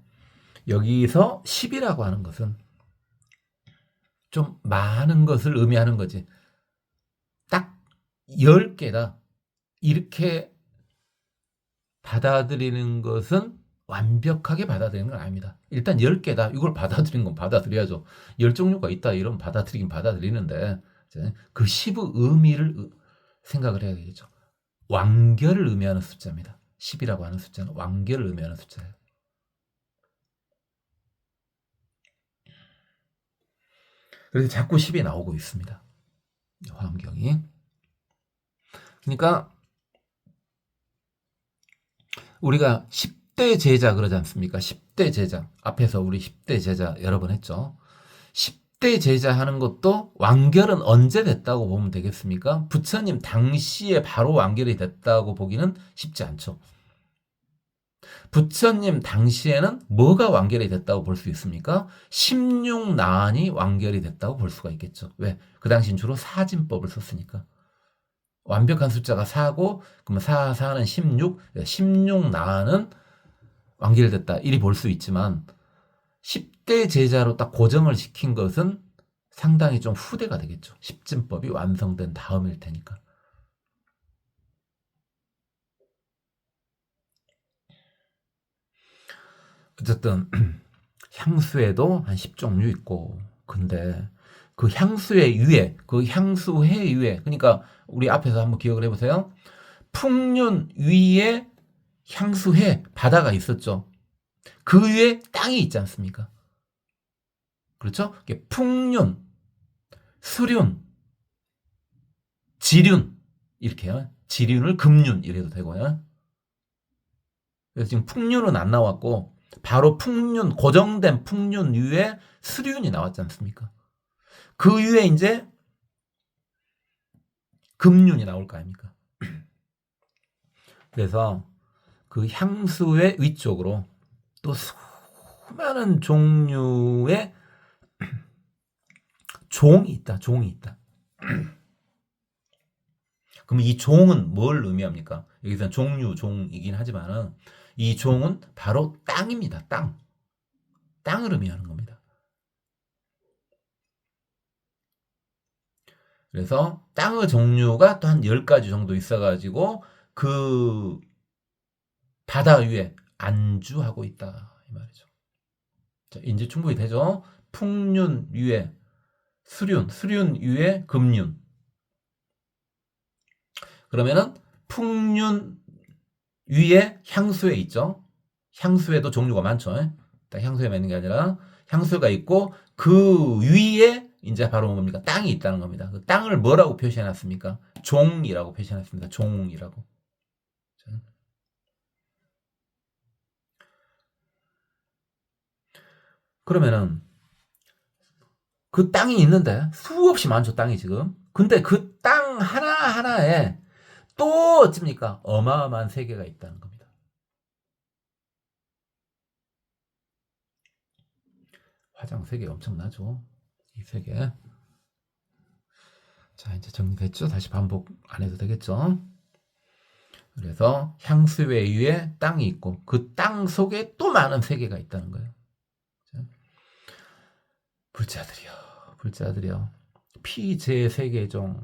여기서 10이라고 하는 것은 좀 많은 것을 의미하는 거지. 딱 10개다, 이렇게 받아들이는 것은 완벽하게 받아들이는 건 아닙니다. 일단 10개다, 이걸 받아들이는 건 받아들여야죠. 10종류가 있다 이러면 받아들이긴 받아들이는데, 그 10의 의미를 생각을 해야 되겠죠. 완결을 의미하는 숫자입니다. 10이라고 하는 숫자는 완결을 의미하는 숫자예요. 그래서 자꾸 10이 나오고 있습니다. 화엄경이. 그러니까 우리가 10대 제자 그러지 않습니까? 10대 제자. 앞에서 우리 10대 제자 여러 번 했죠. 10대 제자 하는 것도 완결은 언제 됐다고 보면 되겠습니까? 부처님 당시에 바로 완결이 됐다고 보기는 쉽지 않죠. 부처님 당시에는 뭐가 완결이 됐다고 볼 수 있습니까? 16난이 완결이 됐다고 볼 수가 있겠죠. 왜? 그 당시엔 주로 사진법을 썼으니까. 완벽한 숫자가 4고, 그러면 4, 4는 16, 16난은 완결됐다, 이리 볼 수 있지만 10대 제자로 딱 고정을 시킨 것은 상당히 좀 후대가 되겠죠. 십진법이 완성된 다음일 테니까. 어쨌든 향수에도 한 10종류 있고, 근데 그 향수의 위에, 그 향수회 위에, 그러니까 우리 앞에서 한번 기억을 해보세요. 풍륜 위에 향수회, 바다가 있었죠. 그 위에 땅이 있지 않습니까? 그렇죠? 풍륜, 수륜, 지륜, 이렇게요. 지륜을 금륜 이래도 되고요. 그래서 지금 풍륜은 안 나왔고, 바로 풍륜, 고정된 풍륜 위에 수륜이 나왔지 않습니까? 그 위에 이제 금륜이 나올 거 아닙니까? 그래서 그 향수의 위쪽으로 또 수많은 종류의 종이 있다, 종이 있다. 그럼 이 종은 뭘 의미합니까? 여기서 종류, 종이긴 하지만은 이 종은 바로 땅입니다. 땅. 땅을 의미하는 겁니다. 그래서 땅의 종류가 또 한 10가지 정도 있어가지고 그 바다 위에 안주하고 있다, 이 말이죠. 자, 이제 충분히 되죠? 풍륜 위에 수륜, 수륜 위에 금륜. 그러면은 풍륜 위에 향수에 있죠? 향수에도 종류가 많죠. 딱 향수에만 있는 게 아니라 향수가 있고 그 위에 이제 바로 뭡니까? 땅이 있다는 겁니다. 그 땅을 뭐라고 표시해놨습니까? 종이라고 표시해놨습니다. 종이라고. 그러면은 그 땅이 있는데 수없이 많죠, 땅이 지금. 근데 그 땅 하나하나에 또 어찌입니까? 어마어마한 세계가 있다는 겁니다. 화장 세계 엄청나죠? 이 세계. 자, 이제 정리됐죠? 다시 반복 안 해도 되겠죠? 그래서 향수외 위에 땅이 있고 그 땅 속에 또 많은 세계가 있다는 거예요. 불자들이여 피제 세계종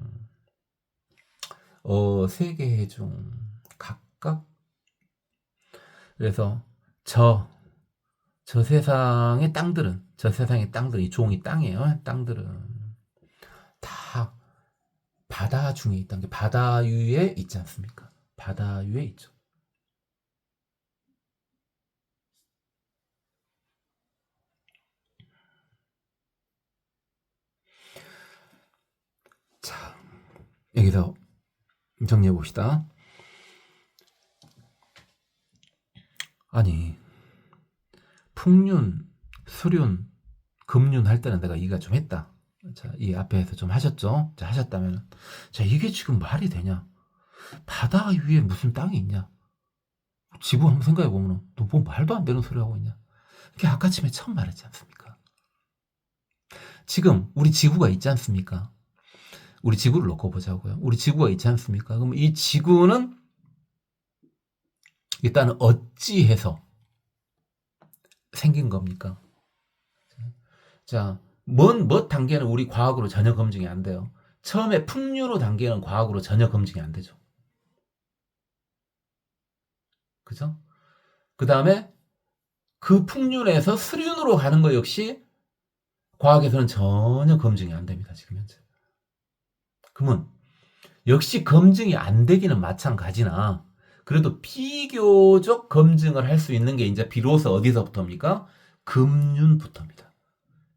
세계중 각각. 그래서 저 세상의 땅들은 이 종이 땅이에요. 땅들은 다 바다 중에 있다는 게 바다 위에 있지 않습니까? 바다 위에 있죠. 자, 여기서 정리해 봅시다. 아니, 풍륜, 수륜, 금륜 할 때는 내가 이해가 좀 했다. 자, 이 앞에서 좀 하셨죠? 자, 하셨다면, 자, 이게 지금 말이 되냐? 바다 위에 무슨 땅이 있냐? 지구 한번 생각해 보면, 너 뭐 말도 안 되는 소리 하고 있냐? 이게 아까 아침에 처음 말했지 않습니까? 지금 우리 지구가 있지 않습니까? 우리 지구를 놓고 보자고요. 우리 지구가 있지 않습니까? 그럼 이 지구는 일단은 어찌해서 생긴 겁니까? 자, 뭔 단계는 우리 과학으로 전혀 검증이 안 돼요. 처음에 풍류로 단계는 과학으로 전혀 검증이 안 되죠. 그죠? 그 다음에 그 풍륜에서 수륜으로 가는 거 역시 과학에서는 전혀 검증이 안 됩니다. 지금 현재. 그러면 역시 검증이 안 되기는 마찬가지나 그래도 비교적 검증을 할 수 있는 게 이제 비로소 어디서부터입니까? 금륜부터입니다.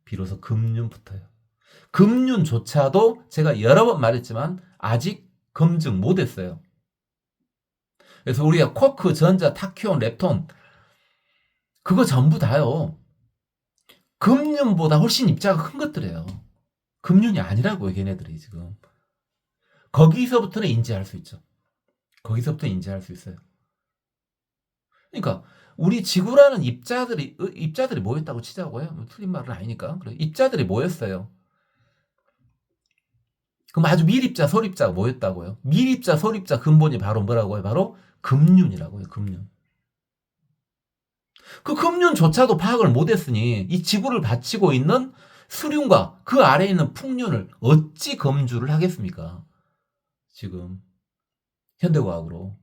비로소 금륜부터요. 금륜조차도 제가 여러 번 말했지만 아직 검증 못했어요. 그래서 우리가 쿼크, 전자, 타키온, 렙톤 그거 전부 다요. 금륜보다 훨씬 입자가 큰 것들이에요. 금륜이 아니라고요, 걔네들이 지금. 거기서부터는 인지할 수 있죠. 거기서부터 인지할 수 있어요. 그러니까 우리 지구라는 입자들이 모였다고 치자고요. 뭐 틀린 말은 아니니까. 그래, 입자들이 모였어요. 그럼 아주 밀입자, 소립자가 모였다고요. 밀입자, 소립자 근본이 바로 뭐라고요? 바로 금륜이라고요. 금륜. 그 금륜조차도 파악을 못했으니 이 지구를 바치고 있는 수륜과 그 아래에 있는 풍륜을 어찌 검주를 하겠습니까? 지금 현대과학으로는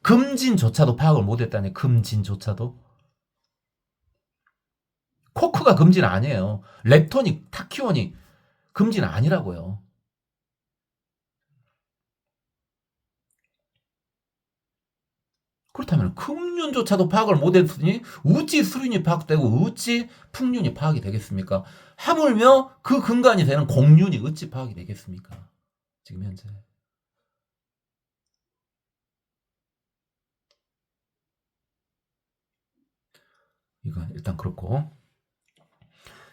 금진조차도 파악을 못했다니. 금진조차도. 코크가 금진 아니에요. 렙톤이, 타키온이 금진 아니라고요. 그렇다면 금륜조차도 파악을 못했으니 어찌 수륜이 파악되고 어찌 풍륜이 파악이 되겠습니까? 하물며 그 근간이 되는 공륜이 어찌 파악이 되겠습니까? 지금 현재. 이건 일단 그렇고,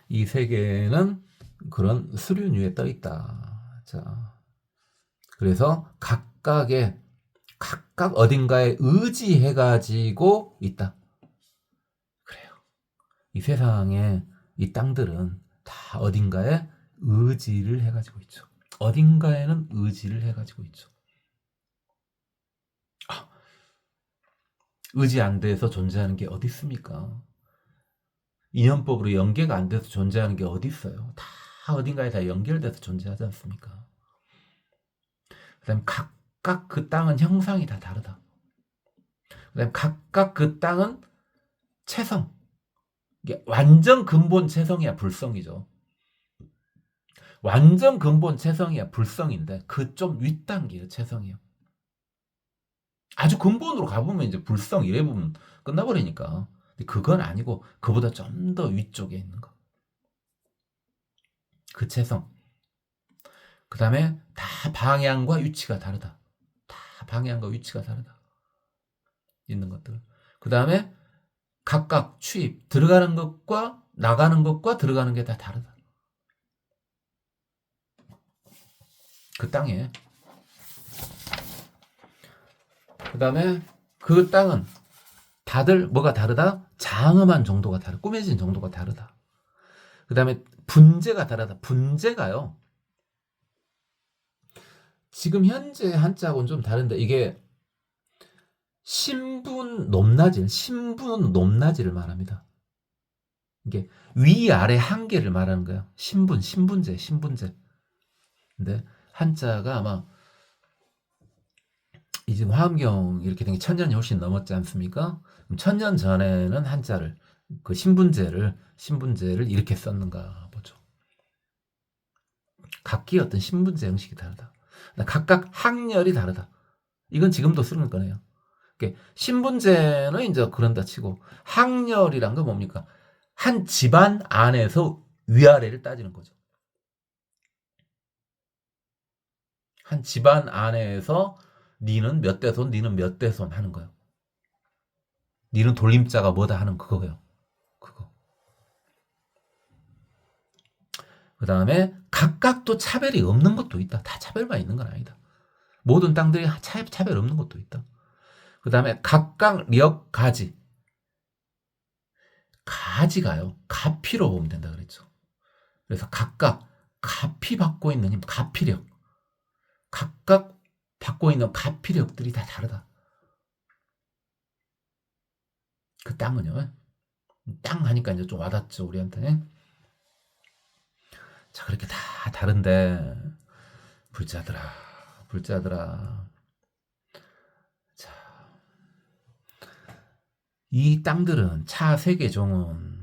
이 세계는 그런 수륜 위에 떠 있다. 자, 그래서 각각 어딘가에 의지해가지고 있다. 그래요. 이 세상에 이 땅들은 다 어딘가에 의지를 해가지고 있죠. 어딘가에는 의지를 해가지고 있죠. 의지 안 돼서 존재하는 게 어디 있습니까? 인연법으로 연계가 안 돼서 존재하는 게 어디 있어요? 다 어딘가에 다 연결돼서 존재하지 않습니까? 그다음 각각 그 땅은 형상이 다 다르다. 그다음 각각 그 땅은 체성. 이게 완전 근본 체성이야 불성이죠. 완전 근본 체성이야 불성인데 그 좀 윗단계의 체성이요. 아주 근본으로 가보면 이제 불성 이래 보면 끝나버리니까. 그건 아니고 그보다 좀 더 위쪽에 있는 거. 그 체성. 그 다음에 다 방향과 위치가 다르다. 다 방향과 위치가 다르다. 있는 것들. 그 다음에 각각 취입, 들어가는 것과 나가는 것과 들어가는 게 다 다르다. 그 땅에. 그 다음에 그 땅은 다들 뭐가 다르다? 장엄한 정도가 다르다. 꾸며진 정도가 다르다. 그 다음에 분재가 다르다. 분재가요. 지금 현재 한자하고는 좀 다른데 이게 신분 높낮이를 말합니다. 이게 위아래 한계를 말하는 거예요. 신분제. 근데 한자가 아마 지금 화엄경 이렇게 된 게 1000년이 훨씬 넘었지 않습니까? 1000년 전에는 한자를 그 신분제를 이렇게 썼는가 보죠. 각기 어떤 신분제 형식이 다르다. 각각 학렬이 다르다. 이건 지금도 쓰는 거네요. 신분제는 이제 그런다 치고 학렬이란 건 뭡니까? 한 집안 안에서 위아래를 따지는 거죠. 한 집안 안에서 니는 몇 대손, 니는 몇 대손 하는 거예요. 니는 돌림자가 뭐다 하는 그거예요. 그거. 그 다음에 각각 또 차별이 없는 것도 있다. 다 차별만 있는 건 아니다. 모든 땅들이 차별 없는 것도 있다. 그 다음에 각각 가지. 가지가요. 가피로 보면 된다 그랬죠. 그래서 각각 가피 받고 있는 힘, 가피력. 각각 받고 있는 가피력들이 다 다르다. 그 땅은요. 땅 하니까 이제 좀 와닿죠, 우리한테. 자, 그렇게 다 다른데 불자들아. 자, 이 땅들은 차세계종은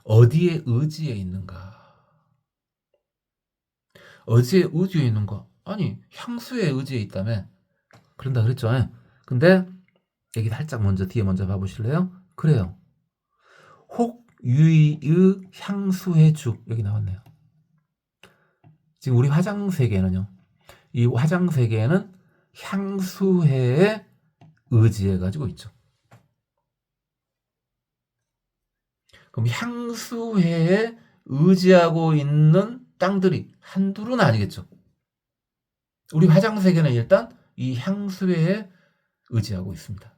어디에 의지해 있는가? 어디에 의지해 있는가? 아니, 향수에 의지해 있다며. 그런다 그랬죠. 근데 여기 살짝 뒤에 먼저 봐보실래요? 그래요. 혹 유의 향수의 주 여기 나왔네요. 지금 우리 화장세계는요. 이 화장세계는 향수회에 의지해 가지고 있죠. 그럼 향수회에 의지하고 있는 땅들이 한둘은 아니겠죠. 우리 화장세계는 일단 이 향수회에 의지하고 있습니다.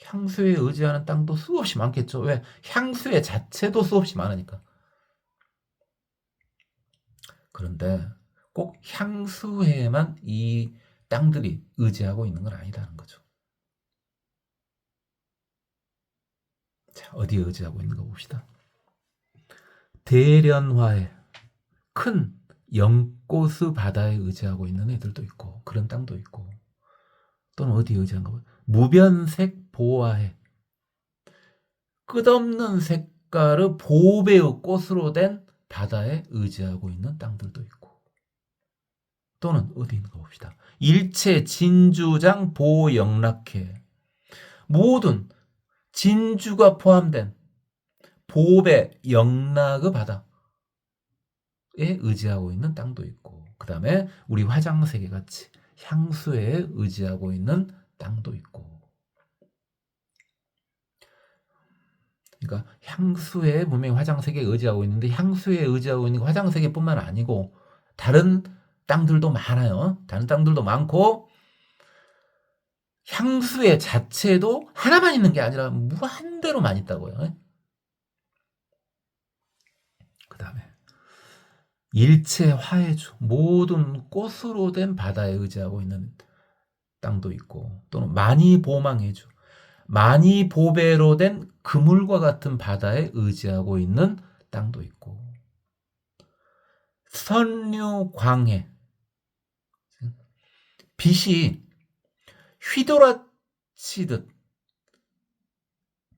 향수에 의지하는 땅도 수없이 많겠죠. 왜? 향수회 자체도 수없이 많으니까. 그런데 꼭 향수회에만 이 땅들이 의지하고 있는 건 아니다는 거죠. 자, 어디에 의지하고 있는가 봅시다. 대련화에 큰 연꽃의 바다에 의지하고 있는 애들도 있고 그런 땅도 있고 또는 어디에 의지한가 봐요. 무변색 보화에 끝없는 색깔의 보배의 꽃으로 된 바다에 의지하고 있는 땅들도 있고 또는 어디 있는가 봅시다. 일체 진주장 보영락해 모든 진주가 포함된 보배 영락의 바다에 의지하고 있는 땅도 있고 그 다음에 우리 화장세계 같이 향수에 의지하고 있는 땅도 있고 그러니까 향수에 분명히 화장세계에 의지하고 있는데 향수에 의지하고 있는 게 화장세계뿐만 아니고 다른 땅들도 많아요. 다른 땅들도 많고 향수의 자체도 하나만 있는 게 아니라 무한대로만 있다고요. 그 다음에 일체 화해주 모든 꽃으로 된 바다에 의지하고 있는 땅도 있고 또는 많이 보망해주 많이 보배로 된 그물과 같은 바다에 의지하고 있는 땅도 있고 선류광해 빛이 휘돌아치듯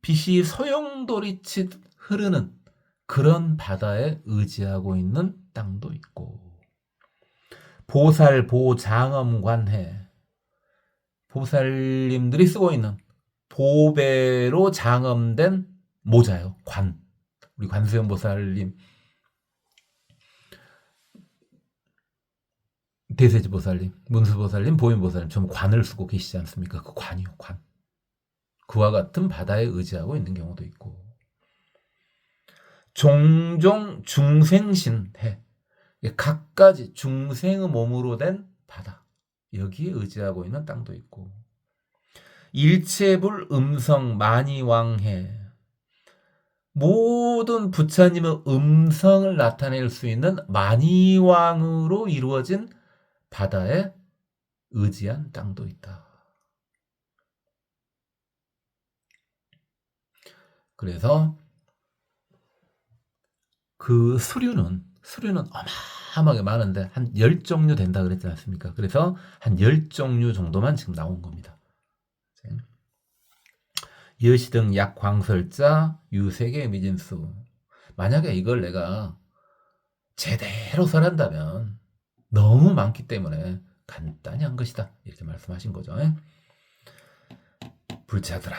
빛이 소용돌이치듯 흐르는 그런 바다에 의지하고 있는 땅도 있고 보살 보장엄관해 보살님들이 쓰고 있는 보배로 장엄된 모자요. 관. 우리 관세음 보살님, 대세지 보살님, 문수 보살님, 보인 보살님 전부 관을 쓰고 계시지 않습니까? 그 관이요, 관. 그와 같은 바다에 의지하고 있는 경우도 있고 종종 중생신해. 각가지 중생의 몸으로 된 바다. 여기에 의지하고 있는 땅도 있고, 일체불 음성 만이왕해. 모든 부처님의 음성을 나타낼 수 있는 만이왕으로 이루어진 바다에 의지한 땅도 있다. 그래서 그 수류는 어마어마하게 많은데 한 10종류 된다 그랬지 않습니까? 그래서 한 10종류 정도만 지금 나온 겁니다. 여시등 약광설자 유세계 미진수. 만약에 이걸 내가 제대로 설한다면 너무 많기 때문에 간단히 한 것이다, 이렇게 말씀하신 거죠. 불자들아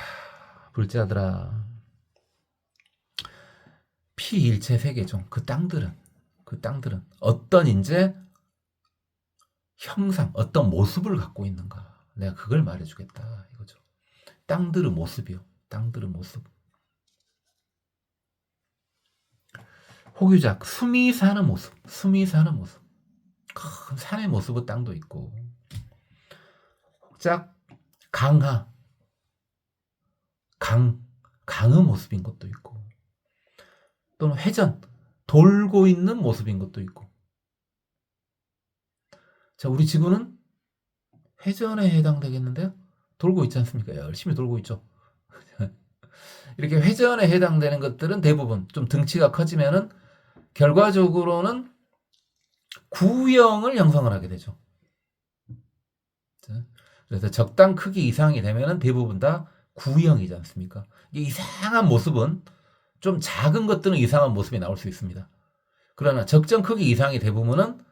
피일체 세계종, 그 땅들은 어떤 이제 형상, 어떤 모습을 갖고 있는가, 내가 그걸 말해주겠다 이거죠. 땅들의 모습이요. 땅들의 모습. 호규작 숨이 사는 모습. 큰 산의 모습의 땅도 있고, 혹작 강의 모습인 것도 있고, 또는 회전 돌고 있는 모습인 것도 있고. 자, 우리 지구는 회전에 해당되겠는데요. 돌고 있지 않습니까? 열심히 돌고 있죠. 이렇게 회전에 해당되는 것들은 대부분 좀 등치가 커지면은 결과적으로는 구형을 형성을 하게 되죠. 그래서 적당 크기 이상이 되면은 대부분 다 구형이지 않습니까? 이게 이상한 모습은, 좀 작은 것들은 이상한 모습이 나올 수 있습니다. 그러나 적정 크기 이상이 대부분은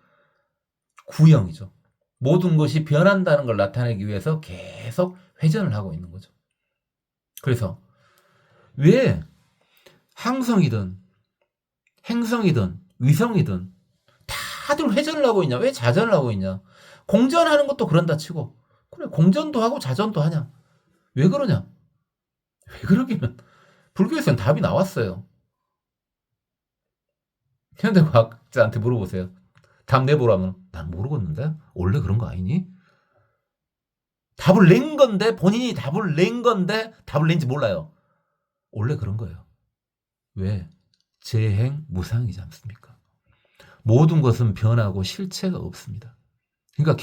구형이죠. 모든 것이 변한다는 걸 나타내기 위해서 계속 회전을 하고 있는 거죠. 그래서 왜 항성이든 행성이든 위성이든 다들 회전을 하고 있냐? 왜 자전을 하고 있냐? 공전하는 것도 그런다 치고, 그래, 공전도 하고 자전도 하냐? 왜 그러냐? 왜 그러기는 불교에서는 답이 나왔어요. 현대과학자한테 물어보세요. 답 내보라면 난 모르겠는데? 원래 그런 거 아니니? 답을 낸 건데, 본인이 답을 낸 건데 답을 낸지 몰라요. 원래 그런 거예요. 왜? 재행무상이지 않습니까? 모든 것은 변하고 실체가 없습니다. 그러니까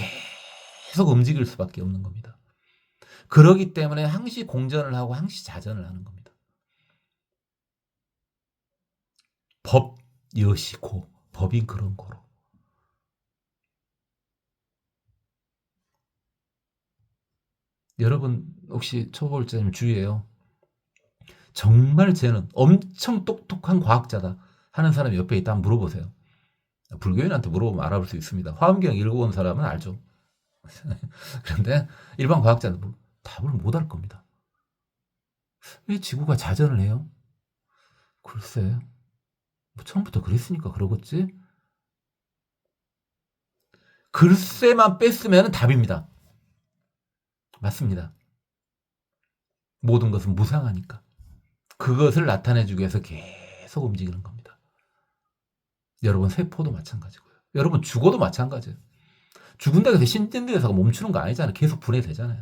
계속 움직일 수밖에 없는 겁니다. 그러기 때문에 항시 공전을 하고 항시 자전을 하는 겁니다. 법 여시고, 법인 그런 거로. 여러분 혹시 초보자님 주의해요. 정말 쟤는 엄청 똑똑한 과학자다 하는 사람이 옆에 있다 한번 물어보세요. 불교인한테 물어보면 알아볼 수 있습니다. 화엄경 읽어본 사람은 알죠. 그런데 일반 과학자는 답을 못 할 겁니다. 왜 지구가 자전을 해요? 글쎄, 뭐 처음부터 그랬으니까 그러겠지? 글쎄만 뺐으면 답입니다. 맞습니다. 모든 것은 무상하니까. 그것을 나타내주기 위해서 계속 움직이는 겁니다. 여러분 세포도 마찬가지고요. 여러분 죽어도 마찬가지예요. 죽은다고 해서 신진대사가 멈추는 거 아니잖아요. 계속 분해되잖아요.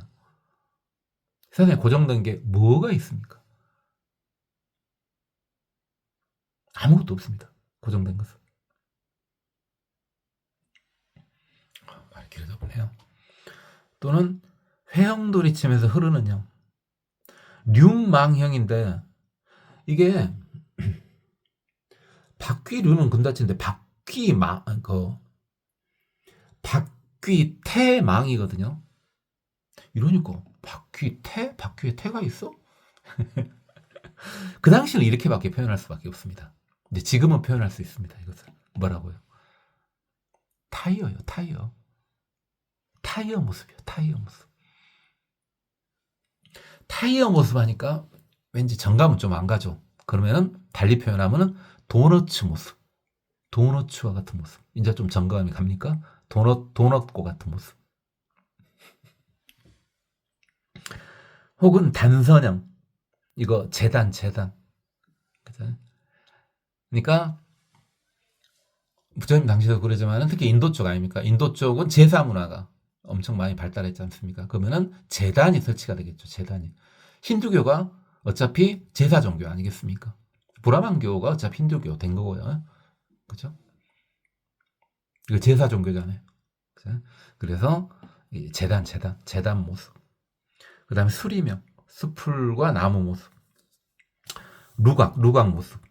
세상에 고정된 게 뭐가 있습니까? 아무것도 없습니다. 고정된 것은. 말이 길어져 보네요. 또는 회형돌이침에서 흐르는 형. 류망형인데, 이게 박귀류는 금다치인데 박귀태망이거든요. 이러니까 박귀에 태가 있어? 그 당시는 이렇게밖에 표현할 수밖에 없습니다. 근데 지금은 표현할 수 있습니다. 이것을 뭐라고요? 타이어요. 타이어 모습이요. 타이어 모습 하니까 왠지 정감은 좀 안 가죠. 그러면은 달리 표현하면은 도너츠 모습. 도너츠와 같은 모습. 이제 좀 정감이 갑니까? 도넛고 같은 모습. 혹은 단선형. 이거 재단. 그죠? 그러니까 부처님 당시에도 그러지만 특히 인도 쪽 아닙니까? 인도 쪽은 제사 문화가 엄청 많이 발달했지 않습니까? 그러면은 제단이 설치가 되겠죠. 제단이. 힌두교가 어차피 제사 종교 아니겠습니까? 브라만교가 어차피 힌두교 된 거고요. 그죠? 이거 제사 종교잖아요. 그죠? 그래서 제단 모습. 그 다음에 수리명, 수풀과 나무 모습. 루각 모습.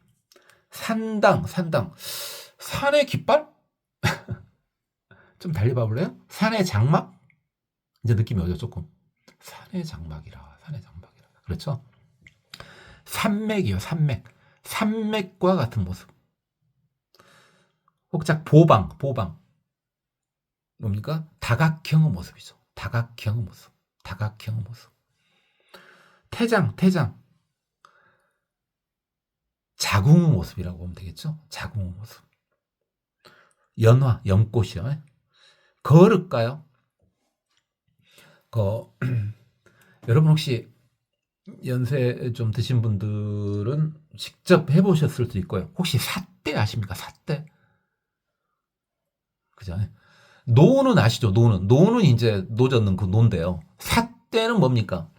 산당. 산의 깃발? 좀 달리 봐볼래요? 산의 장막? 이제 느낌이 오죠, 조금. 산의 장막이라. 그렇죠? 산맥이요, 산맥. 산맥과 같은 모습. 혹작 보방. 뭡니까? 다각형의 모습이죠. 다각형의 모습. 태장. 자궁의 모습이라고 보면 되겠죠? 자궁의 모습. 연화, 연꽃이요. 거를까요? 여러분 혹시 연세 좀 드신 분들은 직접 해보셨을 수도 있고요. 혹시 삿대 아십니까? 삿대. 그죠? 노는 아시죠? 노는 이제 노 젓는 그 노인데요. 삿대는 뭡니까?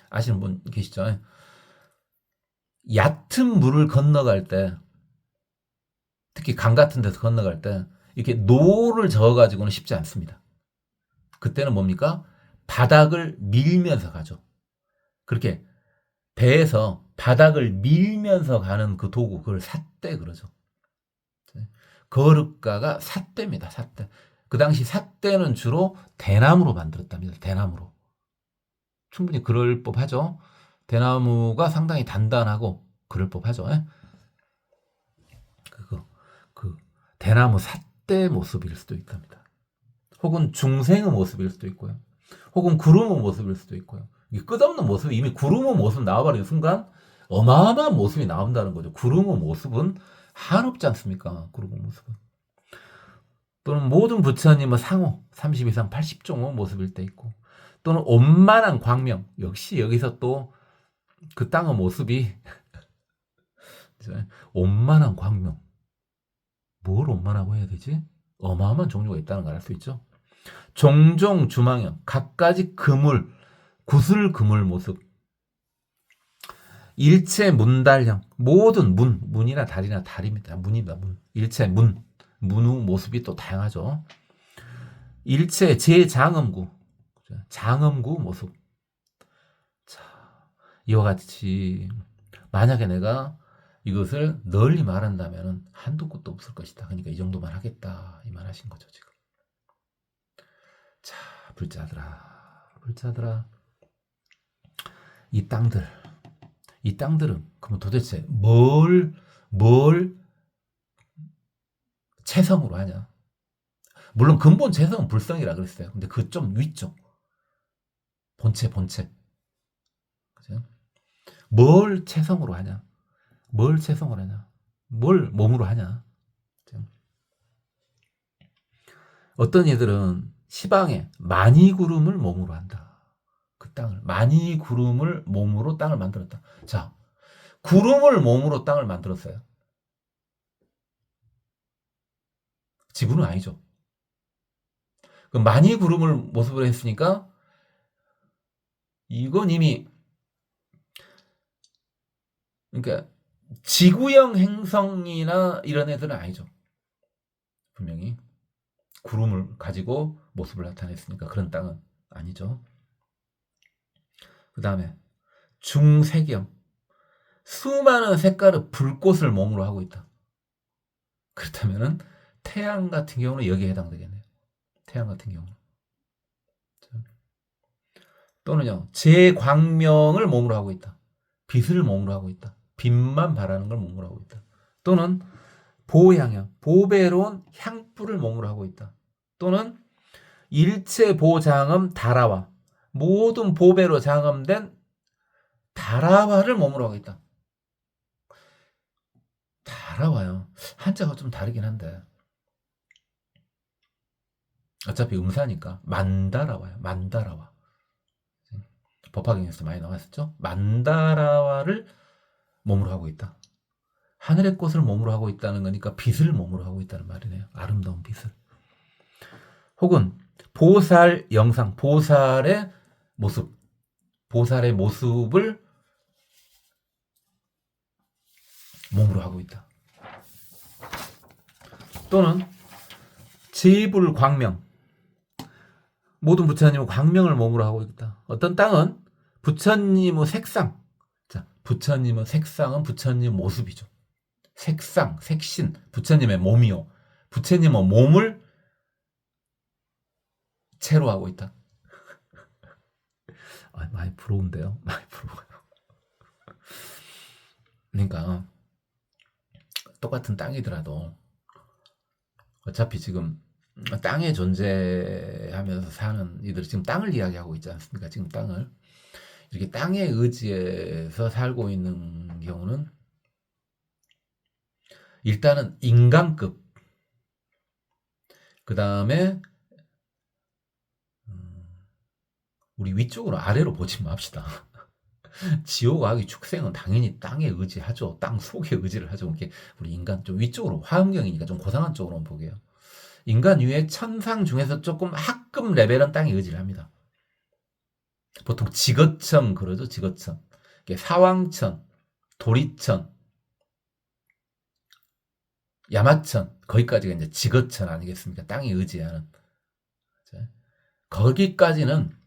아시는 분 계시죠? 얕은 물을 건너갈 때, 특히 강 같은 데서 건너갈 때, 이렇게 노를 저어가지고는 쉽지 않습니다. 그때는 뭡니까? 바닥을 밀면서 가죠. 그렇게 배에서 바닥을 밀면서 가는 그 도구, 그걸 삿대 그러죠. 거륵가가 삿대입니다. 삿대. 그 당시 삿대는 주로 대나무로 만들었답니다. 대나무로. 충분히 그럴 법하죠. 대나무가 상당히 단단하고 그럴 법하죠. 예? 그 대나무 삿대 모습일 수도 있답니다. 혹은 중생의 모습일 수도 있고요. 혹은 구름의 모습일 수도 있고요. 이 끝없는 모습이 이미 구름의 모습 나와버리는 순간 어마어마한 모습이 나온다는 거죠. 구름의 모습은 한없지 않습니까? 구름의 모습은. 또는 모든 부처님의 상호 32상 80종의 모습일 때 있고, 또는 온만한 광명, 역시 여기서 또 그 땅의 모습이 온만한 광명. 뭘 온만하고 해야 되지? 어마어마한 종류가 있다는 걸 알 수 있죠. 종종 주망형, 갖가지 그물, 구슬 그물 모습. 일체 문달형, 모든 문이나 달이나 달입니다. 문입니다. 일체 문의 모습이 또 다양하죠. 일체 제장엄구, 장엄구 모습. 자, 이와 같이 만약에 내가 이것을 널리 말한다면 한도 끝도 없을 것이다. 그러니까 이 정도만 하겠다. 이 말 하신 거죠, 지금. 자, 불자들아. 이 땅들은 그러면 도대체 뭘 체성으로 하냐? 물론 근본 체성은 불성이라 그랬어요. 근데 그 좀 위쪽. 본체. 그죠? 뭘 체성으로 하냐? 뭘 몸으로 하냐? 그죠? 어떤 이들은 시방에 만이구름을 몸으로 한다. 그 땅을 만이구름을 몸으로 땅을 만들었다. 자, 구름을 몸으로 땅을 만들었어요. 지구는 아니죠. 그 만이구름을 모습으로 했으니까 이건 이미 그러니까 지구형 행성이나 이런 애들은 아니죠. 분명히 구름을 가지고 모습을 나타냈으니까 그런 땅은 아니죠. 그 다음에 중색형, 수많은 색깔의 불꽃을 몸으로 하고 있다. 그렇다면은 태양 같은 경우는 여기에 해당되겠네요. 태양 같은 경우는. 또는요, 제광명을 몸으로 하고 있다. 빛을 몸으로 하고 있다. 빛만 발하는 걸 몸으로 하고 있다. 또는 보향형, 보배로운 향불을 몸으로 하고 있다. 또는 일체 보장음 다라와, 모든 보배로 장엄된 다라와를 몸으로 하고 있다. 다라와요. 한자가 좀 다르긴 한데 어차피 음사니까 만다라와요. 만다라와. 법화경에서 많이 나왔었죠. 만다라와를 몸으로 하고 있다. 하늘의 꽃을 몸으로 하고 있다는 거니까 빛을 몸으로 하고 있다는 말이네요. 아름다운 빛을. 혹은 보살 영상, 보살의 모습을 몸으로 하고 있다. 또는 제불광명, 모든 부처님은 광명을 몸으로 하고 있다. 어떤 땅은 부처님의 색상, 자, 부처님의 색상은 부처님 모습이죠. 색상, 색신, 부처님의 몸이요. 부처님의 몸을 채로 하고 있다. 많이 부러운데요. 많이 부러워요. 그러니까 똑같은 땅이더라도 어차피 지금 땅에 존재하면서 사는 이들, 지금 땅을 이야기하고 있지 않습니까? 지금 땅을 이렇게 땅에 의지해서 살고 있는 경우는 일단은 인간급, 그 다음에 우리 위쪽으로 아래로 보지 맙시다. 지옥, 악의 축생은 당연히 땅에 의지하죠. 땅 속에 의지를 하죠. 이렇게 우리 인간 좀 위쪽으로, 화음경이니까 좀 고상한 쪽으로 보게요. 인간 위에 천상 중에서 조금 하급 레벨은 땅에 의지를 합니다. 보통 지거천 그러죠. 지거천, 사왕천, 도리천, 야마천, 거기까지가 이제 지거천 아니겠습니까? 땅에 의지하는. 거기까지는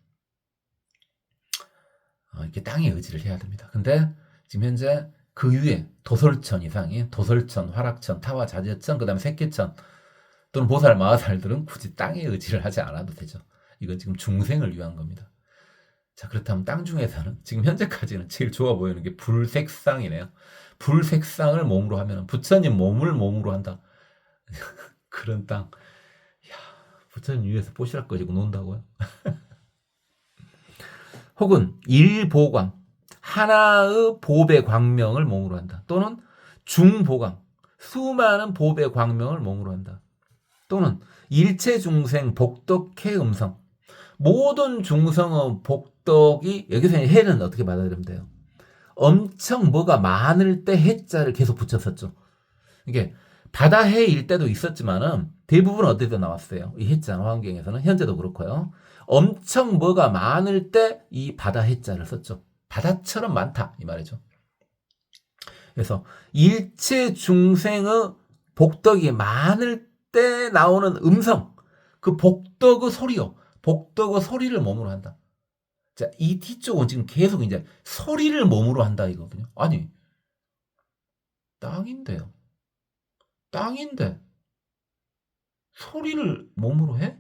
이렇게 땅에 의지를 해야 됩니다. 근데 지금 현재 그 위에 도솔천 이상이, 도솔천, 화락천, 타화자재천, 그 다음에 새끼천 또는 보살, 마하살들은 굳이 땅에 의지를 하지 않아도 되죠. 이건 지금 중생을 위한 겁니다. 자, 그렇다면 땅 중에서는 지금 현재까지는 제일 좋아 보이는 게 불색상이네요. 불색상을 몸으로 하면 부처님 몸을 몸으로 한다. 그런 땅. 이야, 부처님 위에서 뽀시락 꺼지고 논다고요? 혹은 일보광, 하나의 보배 광명을 몸으로 한다. 또는 중보광, 수많은 보배 광명을 몸으로 한다. 또는 일체 중생 복덕해 음성, 모든 중성의 복덕이, 여기서 해는 어떻게 받아들이면 돼요? 엄청 뭐가 많을 때 해자를 계속 붙였었죠. 이게 바다해일 때도 있었지만은 대부분 어디서 나왔어요? 이 해자, 화엄경에서는 현재도 그렇고요. 엄청 뭐가 많을 때 이 바다 해자를 썼죠. 바다처럼 많다 이 말이죠. 그래서 일체 중생의 복덕이 많을 때 나오는 음성, 그 복덕의 소리요. 복덕의 소리를 몸으로 한다. 자, 이 뒤쪽은 지금 계속 이제 소리를 몸으로 한다 이거거든요. 아니, 땅인데요. 땅인데 소리를 몸으로 해?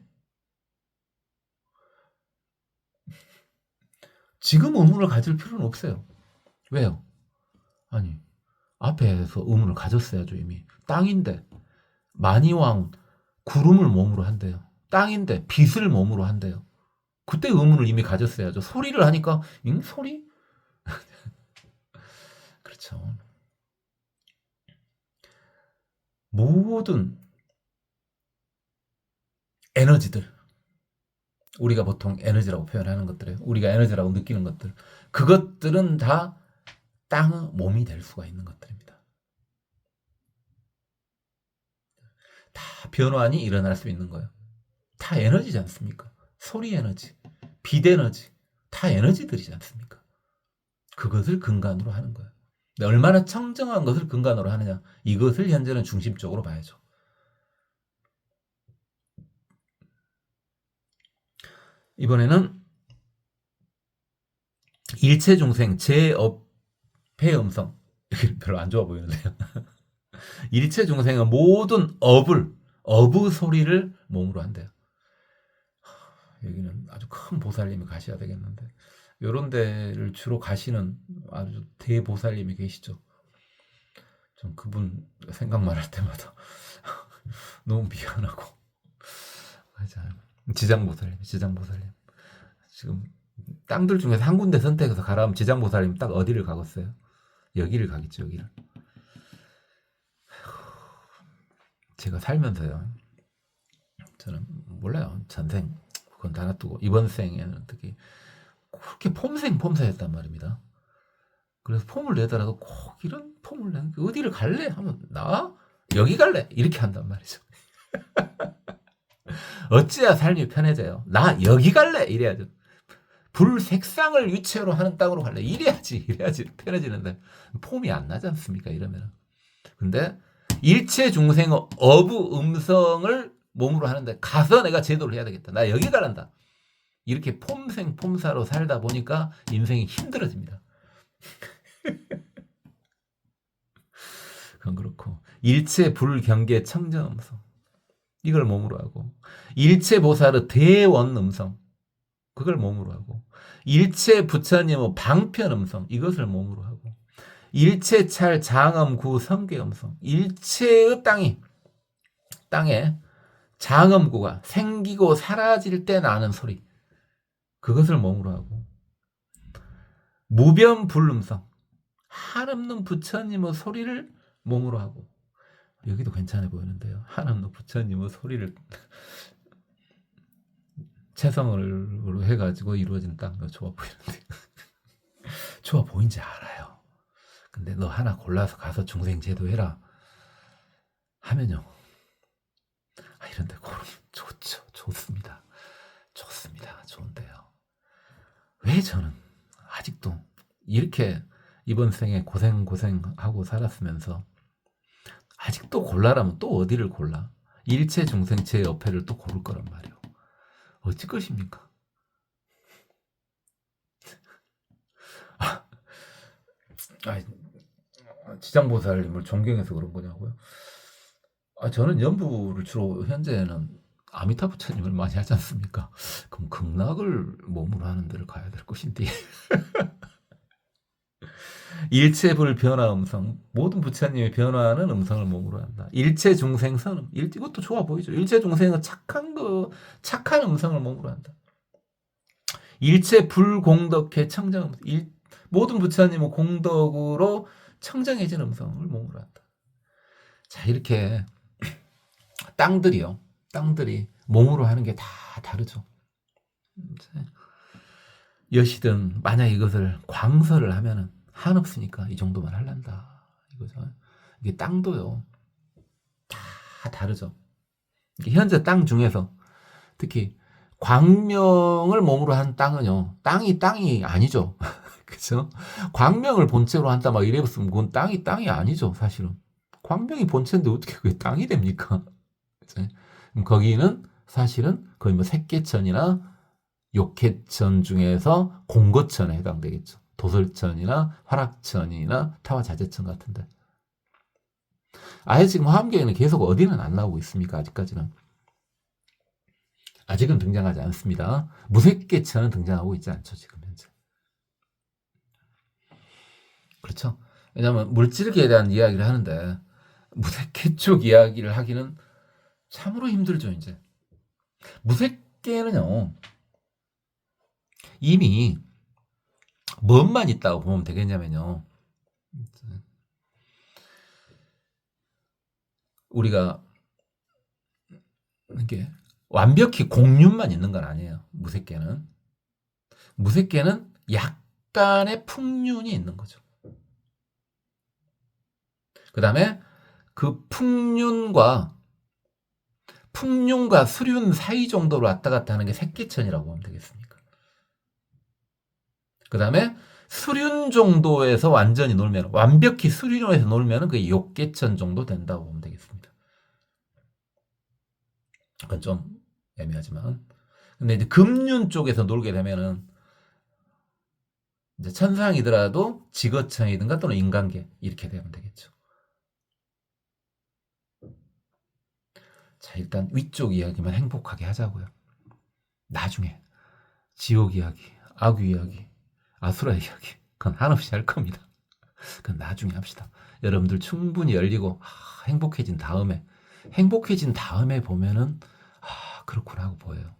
지금 의문을 가질 필요는 없어요. 왜요? 아니, 앞에서 의문을 가졌어야죠, 이미. 땅인데 만이왕 구름을 몸으로 한대요. 땅인데 빛을 몸으로 한대요. 그때 의문을 이미 가졌어야죠. 소리를 하니까 소리? 그렇죠. 모든 에너지들, 우리가 보통 에너지라고 표현하는 것들이에요. 우리가 에너지라고 느끼는 것들, 그것들은 다 땅의 몸이 될 수가 있는 것들입니다. 다 변환이 일어날 수 있는 거예요. 다 에너지지 않습니까? 소리 에너지, 빛 에너지, 다 에너지들이지 않습니까? 그것을 근간으로 하는 거예요. 얼마나 청정한 것을 근간으로 하느냐, 이것을 현재는 중심적으로 봐야죠. 이번에는 일체 중생 제업의 음성, 별로 안 좋아 보이는데요. 일체 중생은 모든 업의 소리를 몸으로 한대요. 여기는 아주 큰 보살님이 가셔야 되겠는데, 이런 데를 주로 가시는 아주 대보살님이 계시죠. 전 그분 생각만 할 때마다 너무 미안하고. 지장보살님. 지금 땅들 중에서 한 군데 선택해서 가라면 지장보살님 딱 어디를 가겠어요? 여기를 가겠죠, 여기를. 제가 살면서요, 저는 몰라요, 전생 그건 다 놔두고 이번 생에는 특히 그렇게 폼생폼사였단 말입니다. 그래서 폼을 내더라도 꼭 이런 폼을 내는 어디를 갈래? 하면 나 여기 갈래? 이렇게 한단 말이죠. 어찌해야 삶이 편해져요? 나 여기 갈래? 이래야죠. 불 색상을 유체로 하는 땅으로 갈래? 이래야지 편해지는데 폼이 안 나지 않습니까? 이러면. 근데 일체 중생의 어부 음성을 몸으로 하는데 가서 내가 제도를 해야 되겠다. 나 여기 가란다. 이렇게 폼생 폼사로 살다 보니까 인생이 힘들어집니다. 그건 그렇고 일체 불경계 청정음성 이걸 몸으로 하고 일체 보살의 대원 음성 그걸 몸으로 하고 일체 부처님의 방편 음성 이것을 몸으로 하고 일체 찰 장엄 구 성계 음성 일체의 땅에 장엄구가 생기고 사라질 때 나는 소리 그것을 몸으로 하고 무변 불음성 한없는 부처님의 소리를 몸으로 하고 여기도 괜찮아 보이는데요. 한없는 부처님의 소리를 체성으로 해가지고 이루어진 땅 좋아 보이는데 좋아 보인지 알아요. 근데 너 하나 골라서 가서 중생 제도해라 하면요. 이런데 고름 좋죠. 좋습니다. 좋은데요. 왜 저는 아직도 이렇게 이번 생에 고생하고 살았으면서 아직도 골라라면 또 어디를 골라? 일체 중생 제 옆에를 또 고를 거란 말이오. 어찌 것입니까? 지장보살님을 존경해서 그런 거냐고요? 저는 연부를 주로 현재는 아미타 부처님을 많이 하지 않습니까? 그럼 극락을 몸으로 하는 데를 가야 될 것인데 일체불 변화 음성 모든 부처님의 변화하는 음성을 몸으로 한다. 일체 중생 선음 이것도 좋아 보이죠. 일체 중생은 착한 음성을 몸으로 한다. 일체 불공덕해 청정 모든 부처님은 공덕으로 청정해진 음성을 몸으로 한다. 자 이렇게 땅들이 몸으로 하는 게 다 다르죠. 여시든 만약 이것을 광설을 하면은 한없으니까 이 정도만 할란다 이거죠. 이게 땅도요 다 다르죠. 현재 땅 중에서 특히 광명을 몸으로 한 땅은요 땅이 아니죠. 그죠? 광명을 본체로 한다 막 이래봤으면 그건 땅이 아니죠 사실은. 광명이 본체인데 어떻게 그게 땅이 됩니까? 그럼 거기는 사실은 거의 뭐 색계천이나 욕해천 중에서 공거천에 해당되겠죠. 도설천이나 화락천이나 타화자재천 같은데. 아예 지금 화엄경에는 계속 어디는 안 나오고 있습니까? 아직까지는. 아직은 등장하지 않습니다. 무색계천은 등장하고 있지 않죠. 지금 현재. 그렇죠. 왜냐하면 물질계에 대한 이야기를 하는데 무색계 쪽 이야기를 하기는 참으로 힘들죠. 이제. 무색계는요. 이미 뭔만 있다고 보면 되겠냐면요. 우리가 이게 완벽히 공륜만 있는 건 아니에요. 무색계는 약간의 풍륜이 있는 거죠. 그 다음에 그 풍륜과 수륜 사이 정도로 왔다 갔다 하는 게 색계천이라고 하면 되겠습니까? 그 다음에 수륜 정도에서 완전히 놀면 완벽히 수륜에서 놀면 그게 욕계천 정도 된다고 보면 되겠습니다. 그건 좀 애매하지만 근데 이제 금륜 쪽에서 놀게 되면은 이제 천상이더라도 지거천이든가 또는 인간계 이렇게 되면 되겠죠. 자 일단 위쪽 이야기만 행복하게 하자고요. 나중에 지옥 이야기, 악귀 이야기, 아수라 이야기 그건 한없이 할 겁니다. 그건 나중에 합시다. 여러분들 충분히 열리고 행복해진 다음에 보면은 그렇구나 하고 보여요.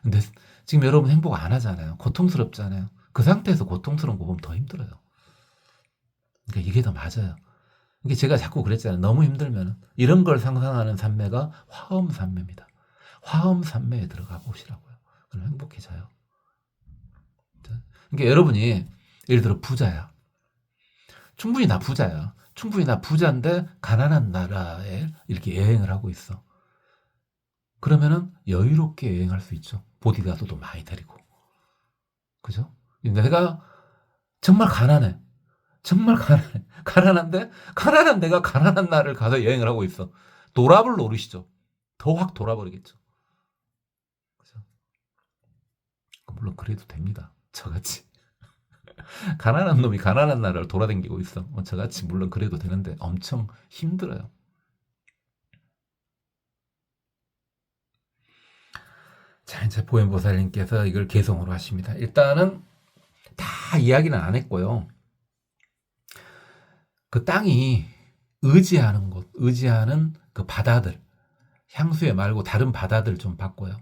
근데 지금 여러분 행복 안 하잖아요. 고통스럽잖아요. 그 상태에서 고통스러운 거 보면 더 힘들어요. 그러니까 이게 더 맞아요. 이게 제가 자꾸 그랬잖아요. 너무 힘들면 이런 걸 상상하는 삼매가 화엄삼매입니다. 화엄삼매에 들어가 보시라고요. 그럼 행복해져요. 그러니까 여러분이 예를 들어 부자야. 충분히 나 부자야. 충분히 나 부자인데 가난한 나라에 이렇게 여행을 하고 있어. 그러면은 여유롭게 여행할 수 있죠. 보디가드도 많이 데리고. 그죠? 내가 정말 가난해. 정말 가난해. 가난한데, 가난한 내가 가난한 나라를 가서 여행을 하고 있어. 돌아볼 노릇이죠. 더 확 돌아버리겠죠. 그죠? 물론 그래도 됩니다. 저같이. 가난한 놈이 가난한 나라를 돌아다니고 있어. 저같이 물론 그래도 되는데 엄청 힘들어요. 자, 이제 보현보살님께서 이걸 개성으로 하십니다. 일단은 다 이야기는 안 했고요. 그 땅이 의지하는 곳, 의지하는 그 바다들, 향수에 말고 다른 바다들 좀 봤고요.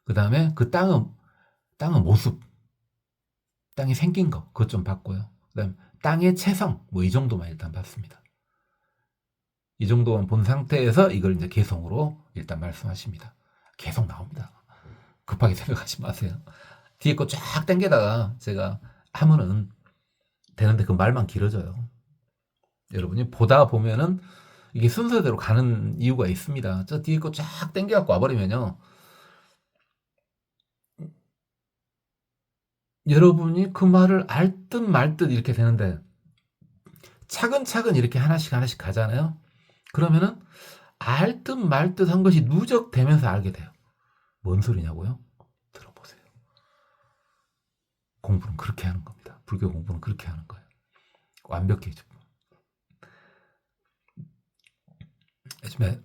그 다음에 그 땅의 모습, 땅이 생긴 거, 그것 좀 봤고요. 그 다음 땅의 체성, 뭐 이 정도만 일단 봤습니다. 이 정도만 본 상태에서 이걸 이제 개성으로 일단 말씀하십니다. 계속 나옵니다. 급하게 생각하지 마세요. 뒤에 거 쫙 당겨다가 제가 하면은 되는데 그 말만 길어져요. 여러분이 보다 보면은 이게 순서대로 가는 이유가 있습니다. 저 뒤에 거 쫙 당겨갖고 와버리면요. 여러분이 그 말을 알 듯 말 듯 이렇게 되는데 차근차근 이렇게 하나씩 하나씩 가잖아요. 그러면은 알 듯 말 듯 한 것이 누적되면서 알게 돼요. 뭔 소리냐고요? 들어보세요. 공부는 그렇게 하는 겁니다. 불교 공부는 그렇게 하는 거예요. 완벽해져. 요즘에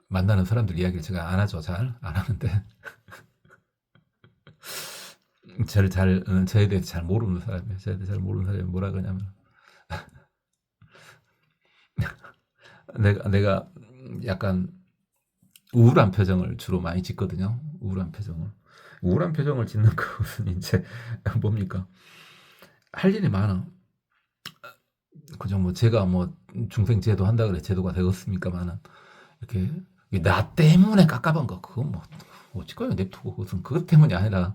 만나는 사람들 이야기를 제가 안 하죠. 잘 안 하는데 저에 대해서 잘 모르는 사람이에요. 저에 대해서 잘 모르는 사람이 뭐라 그러냐면 내가 약간 우울한 표정을 주로 많이 짓거든요. 우울한 표정을 짓는 것은 이제 뭡니까? 할 일이 많아. 그죠? 뭐 제가 뭐 중생제도 한다 그래 제도가 되겠습니까만은 이렇게 나 때문에 깝깝한 거 그건 뭐 어찌까요 냅두고 그것 때문이 아니라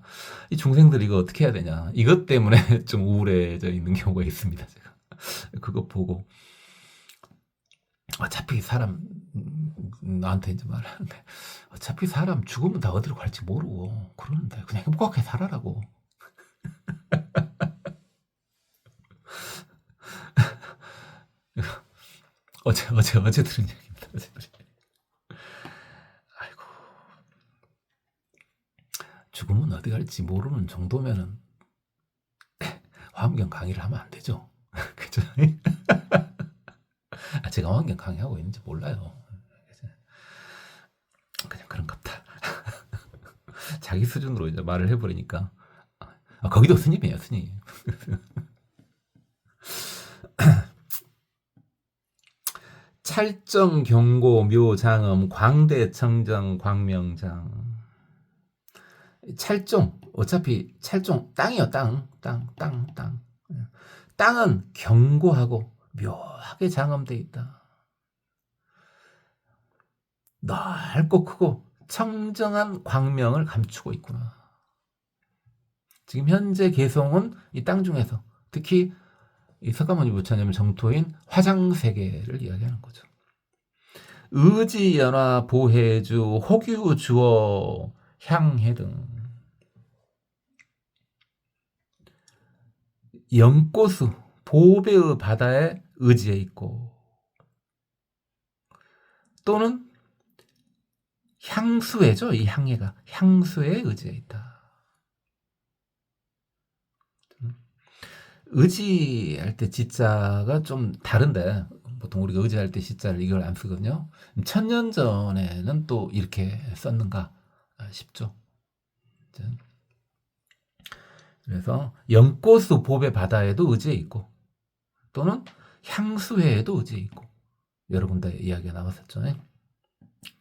이 중생들 이거 어떻게 해야 되냐 이것 때문에 좀 우울해져 있는 경우가 있습니다. 제가 그거 보고 어차피 사람 나한테 이제 말하는데 어차피 사람 죽으면 다 어디로 갈지 모르고 그러는데 그냥 행복하게 살아라고. 어제 들은 얘기입니다. 아이고 죽으면 어디 갈지 모르는 정도면은 화엄경 강의를 하면 안 되죠. 그죠? 제가 화엄경 강의하고 있는지 몰라요. 그냥 그런갑다. 자기 수준으로 이제 말을 해버리니까 거기도 스님이에요, 스님. 찰정, 경고, 묘장음, 광대, 청정, 광명장. 찰정, 어차피 찰정, 땅이요, 땅. 땅은 경고하고 묘하게 장엄되어 있다. 넓고 크고 청정한 광명을 감추고 있구나. 지금 현재 개성은 이 땅 중에서 특히 이 석가모니 부처님의 정토인 화장세계를 이야기하는 거죠. 의지연화 보해주 혹유주어 향해 등 연꽃수 보배의 바다에 의지해 있고 또는 향수에죠. 이 향해가 향수에 의지해 있다. 의지할 때 지자가 좀 다른데 보통 우리가 의지할 때 시자를 이걸 안 쓰거든요. 1000년 전에는 또 이렇게 썼는가 싶죠. 그래서 연꽃수 보배 바다에도 의지해 있고 또는 향수회에도 의지해 있고 여러 군데 이야기가 나왔었죠.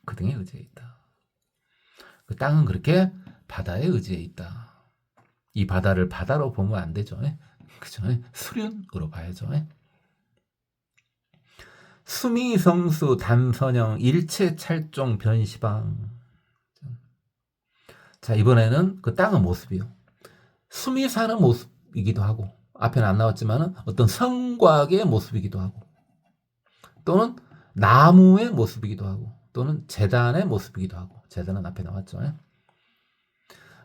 그 등에 의지해 있다. 그 땅은 그렇게 바다에 의지해 있다. 이 바다를 바다로 보면 안 되죠. 그죠? 수륜으로 봐야죠. 수미성수 단선형 일체 찰종 변시방. 자, 이번에는 그 땅의 모습이요. 숨이 사는 모습이기도 하고 앞에는 안 나왔지만은 어떤 성곽의 모습이기도 하고, 또는 나무의 모습이기도 하고, 또는 제단의 모습이기도 하고. 제단은 앞에 나왔죠.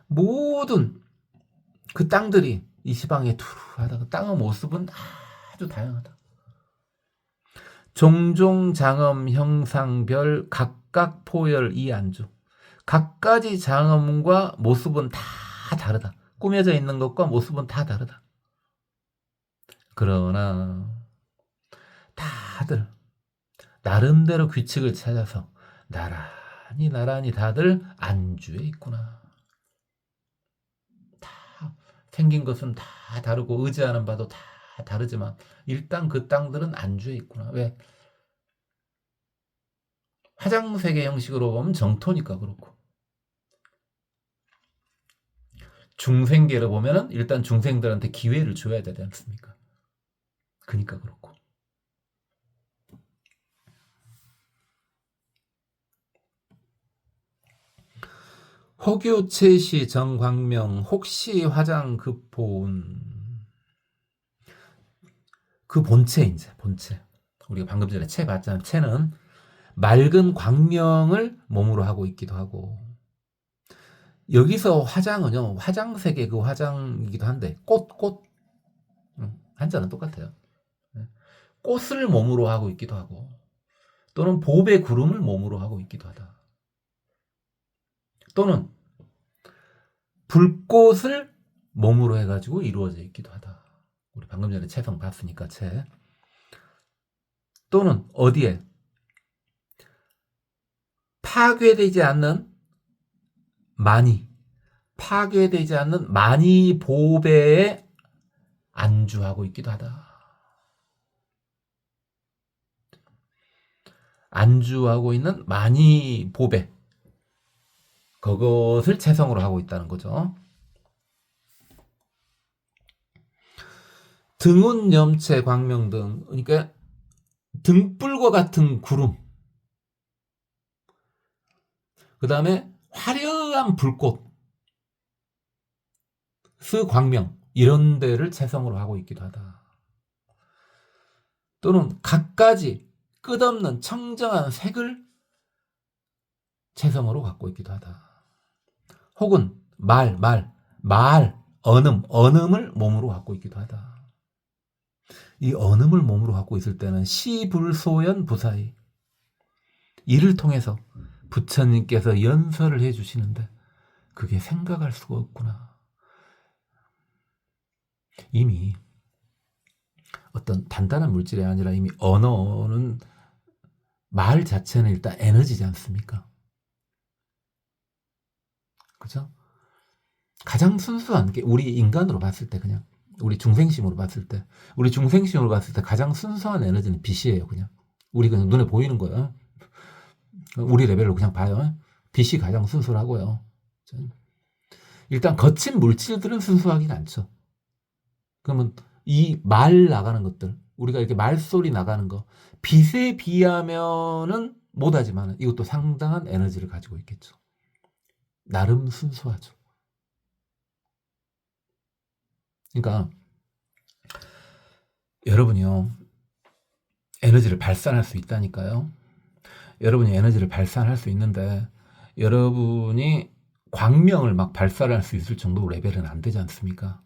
모든 그 땅들이 이 시방에 두루하다 그 땅의 모습은 아주 다양하다. 종종 장엄 형상별 각각 포열 이안주. 각가지 장엄과 모습은 다 다르다. 꾸며져 있는 것과 모습은 다 다르다. 그러나 다들 나름대로 규칙을 찾아서 나란히 다들 안주에 있구나. 다 생긴 것은 다 다르고 의지하는 바도 다 다르지만 일단 그 땅들은 안주에 있구나. 왜? 화장세계 형식으로 보면 정토니까 그렇고, 중생계로 보면은 일단 중생들한테 기회를 줘야 되지 않습니까? 그러니까 그렇고. 혹유채시 정광명 혹시 화장 급포운. 그 본체, 이제 본체. 우리가 방금 전에 채 봤잖아. 채는 맑은 광명을 몸으로 하고 있기도 하고, 여기서 화장은요, 화장색의 그 화장이기도 한데, 꽃, 한자는 똑같아요. 꽃을 몸으로 하고 있기도 하고, 또는 봅의 구름을 몸으로 하고 있기도 하다. 또는 불꽃을 몸으로 해가지고 이루어져 있기도 하다. 우리 방금 전에 채성 봤으니까 채. 또는 어디에 파괴되지 않는 파괴되지 않는 보배에 안주하고 있기도 하다. 안주하고 있는 보배, 그것을 채성으로 하고 있다는 거죠. 등운 염체 광명등, 그러니까 등불과 같은 구름, 그 다음에 화려한 불꽃, 광명, 이런 데를 채성으로 하고 있기도 하다. 또는 갖가지 끝없는 청정한 색을 채성으로 갖고 있기도 하다. 혹은 언음을 몸으로 갖고 있기도 하다. 이 언음을 몸으로 갖고 있을 때는 시불소연 부사이, 이를 통해서 부처님께서 연설을 해주시는데 그게 생각할 수가 없구나. 이미 어떤 단단한 물질이 아니라 이미 언어는, 말 자체는 일단 에너지지 않습니까? 그죠? 가장 순수한 게 우리 인간으로 봤을 때, 그냥 우리 중생심으로 봤을 때 가장 순수한 에너지는 빛이에요. 그냥 눈에 보이는 거예요. 우리 레벨로 그냥 봐요. 빛이 가장 순수하고요. 일단 거친 물질들은 순수하긴 않죠. 그러면 이 말 나가는 것들, 우리가 이렇게 말소리 나가는 거, 빛에 비하면은 못하지만 이것도 상당한 에너지를 가지고 있겠죠. 나름 순수하죠. 그러니까 여러분이요, 에너지를 발산할 수 있다니까요. 여러분이 에너지를 발산할 수 있는데, 여러분이 광명을 막 발산할 수 있을 정도 레벨은 안 되지 않습니까?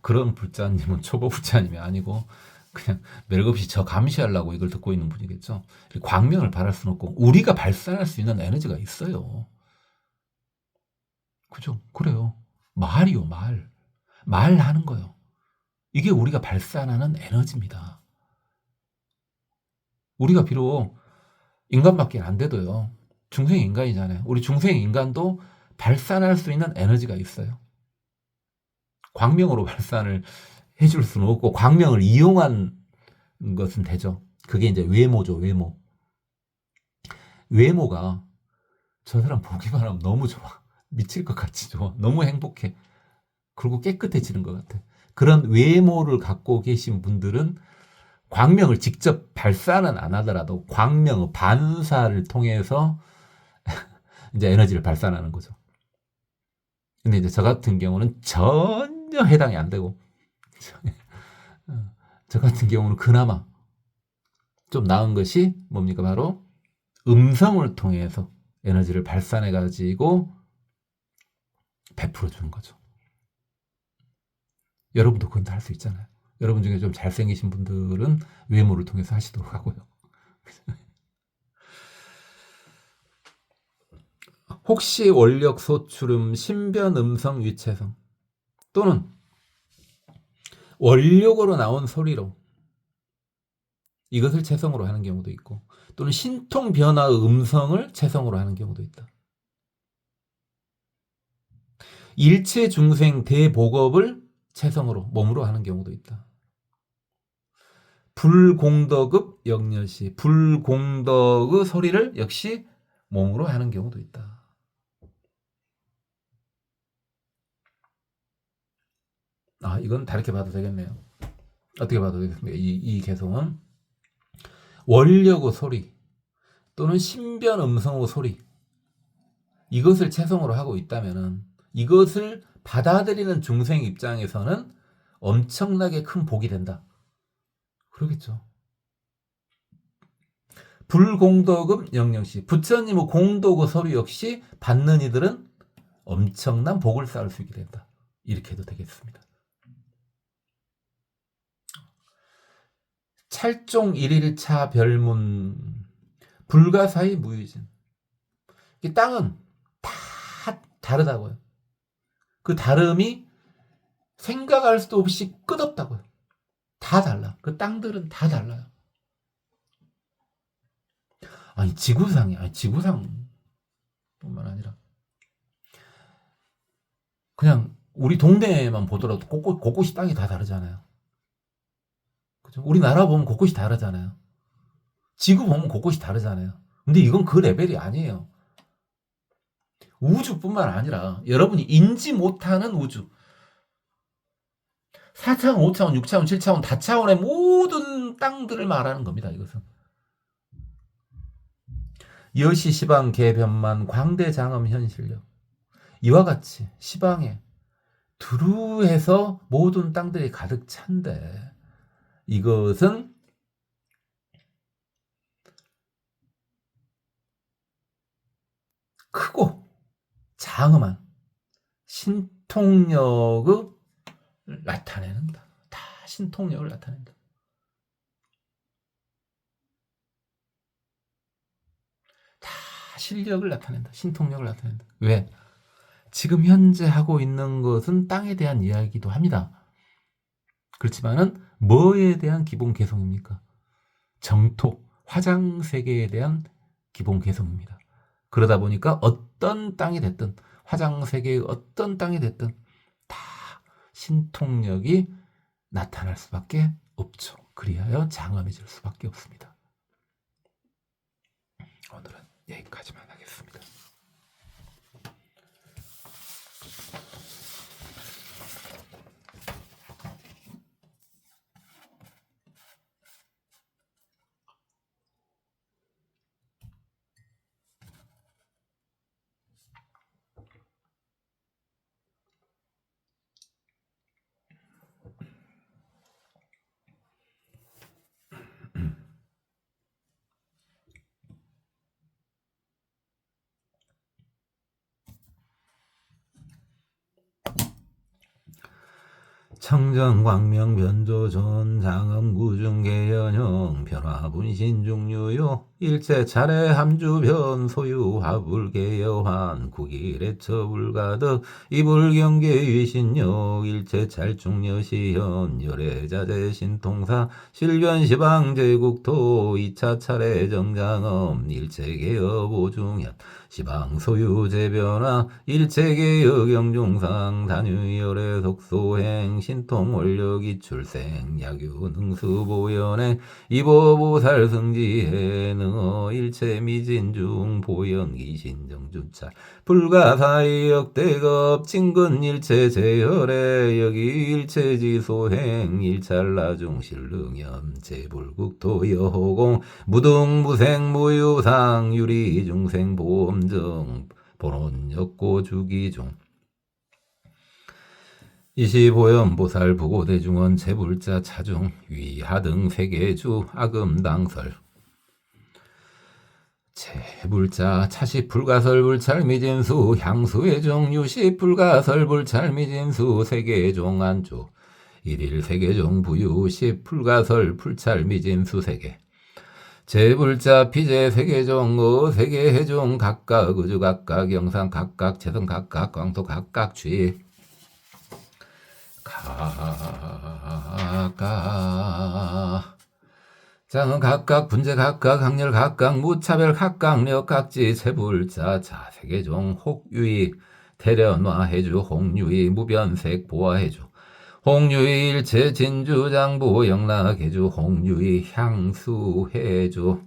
그런 불자님은 초보 불자님이 아니고 그냥 멜없이 저 감시하려고 이걸 듣고 있는 분이겠죠. 광명을 발할 수는 없고, 우리가 발산할 수 있는 에너지가 있어요. 그죠? 그래요. 말이요, 말하는 거요. 이게 우리가 발산하는 에너지입니다. 우리가 비록 인간밖에 안 돼도요, 중생 인간이잖아요. 우리 중생 인간도 발산할 수 있는 에너지가 있어요. 광명으로 발산을 해줄 수는 없고, 광명을 이용한 것은 되죠. 그게 이제 외모죠, 외모. 외모가 저 사람 보기만 하면 너무 좋아. 미칠 것 같이 좋아. 너무 행복해. 그리고 깨끗해지는 것 같아. 그런 외모를 갖고 계신 분들은 광명을 직접 발산은 안 하더라도 광명의 반사를 통해서 이제 에너지를 발산하는 거죠. 근데 이제 저 같은 경우는 전혀 전혀 해당이 안 되고 저 같은 경우는 그나마 좀 나은 것이 뭡니까? 바로 음성을 통해서 에너지를 발산해 가지고 베풀어 주는 거죠. 여러분도 그건 다 할 수 있잖아요. 여러분 중에 좀 잘생기신 분들은 외모를 통해서 하시도록 하고요. 혹시 원력 소출음 신변 음성 위체성 또는 원력으로 나온 소리로 이것을 체성으로 하는 경우도 있고 또는 신통 변화의 음성을 체성으로 하는 경우도 있다. 일체 중생 대복업을 체성으로 몸으로 하는 경우도 있다. 불공덕읍 역녀시 불공덕의 소리를 역시 몸으로 하는 경우도 있다. 이건 다르게 봐도 되겠네요. 어떻게 봐도 되겠습니까? 이 개성은 원력의 소리 또는 신변 음성의 소리 이것을 체성으로 하고 있다면은 이것을 받아들이는 중생 입장에서는 엄청나게 큰 복이 된다. 그러겠죠. 불공덕음 영영시 부처님의 공덕의 소리 역시 받는 이들은 엄청난 복을 쌓을 수 있게 된다. 이렇게 해도 되겠습니다. 찰종 1일차 별문 불가사의 무유진 이 땅은 다 다르다고요. 그 다름이 생각할 수도 없이 끝없다고요. 다 달라. 그 땅들은 다 달라요. 지구상뿐만 아니라 그냥 우리 동네만 보더라도 곳곳이 땅이 다 다르잖아요. 그죠? 우리나라 보면 곳곳이 다르잖아요. 지구 보면 곳곳이 다르잖아요. 근데 이건 그 레벨이 아니에요. 우주뿐만 아니라 여러분이 인지 못하는 우주 4차원, 5차원, 6차원, 7차원, 다차원의 모든 땅들을 말하는 겁니다. 이것은 여시 시방 개변만 광대 장엄 현실력 이와 같이 시방에 두루해서 모든 땅들이 가득 찬데 이것은 크고 장엄한 신통력을 나타내는다. 다 신통력을 나타낸다. 다 실력을 나타낸다. 신통력을 나타낸다. 왜? 지금 현재 하고 있는 것은 땅에 대한 이야기도 합니다. 그렇지만은 뭐에 대한 기본 개성입니까? 정토, 화장 세계에 대한 기본 개성입니다. 그러다 보니까 어떤 땅이 됐든 화장 세계의 어떤 땅이 됐든 다 신통력이 나타날 수밖에 없죠. 그리하여 장엄해질 수밖에 없습니다. 오늘은 여기까지만 하겠습니다. 청정광명 변조전 장엄 구중계연형 변화분신중유요 일체 차례 함주변 소유 화불계여환 국일애처불가득 이불경계위신력 일체 찰중여시현 열애자재 신통사 실변시방제국토 2차 차례 정장엄 일체계여보중현 시방소유재변화 일체계여경중상 단유열애속소행 신통원력이출생 야규능수보연행 이보보살승지해 능어 일체미진중 보영이신정주차 불가사의역대급 진근일체제혈해 여기일체지소행 일찰나중실능염 제불국토여호공 무등무생무유상 유리중생보험정 본원역고주기중 이십오연보살 부고대중원 제불자 차중 위하등 세계주 아금당설 제불자 차십 불가설 불찰 미진수 향수의종 유십 불가설 불찰 미진수 세계종 안주 일일 세계종 부유 십 불가설 불찰 미진수 세계 제불자 피제 세계종 세계해종 각각 의주 각각 영상 각각 재성 각각 광소 각각 취 각각 장은 각각 분재 각각 학렬 각각 무차별 각각력 각지 세불자 자세계종 혹유이 태련화해주 홍유이 무변색 보아해주 홍유이 일체 진주장보 영락해주 홍유이 향수해주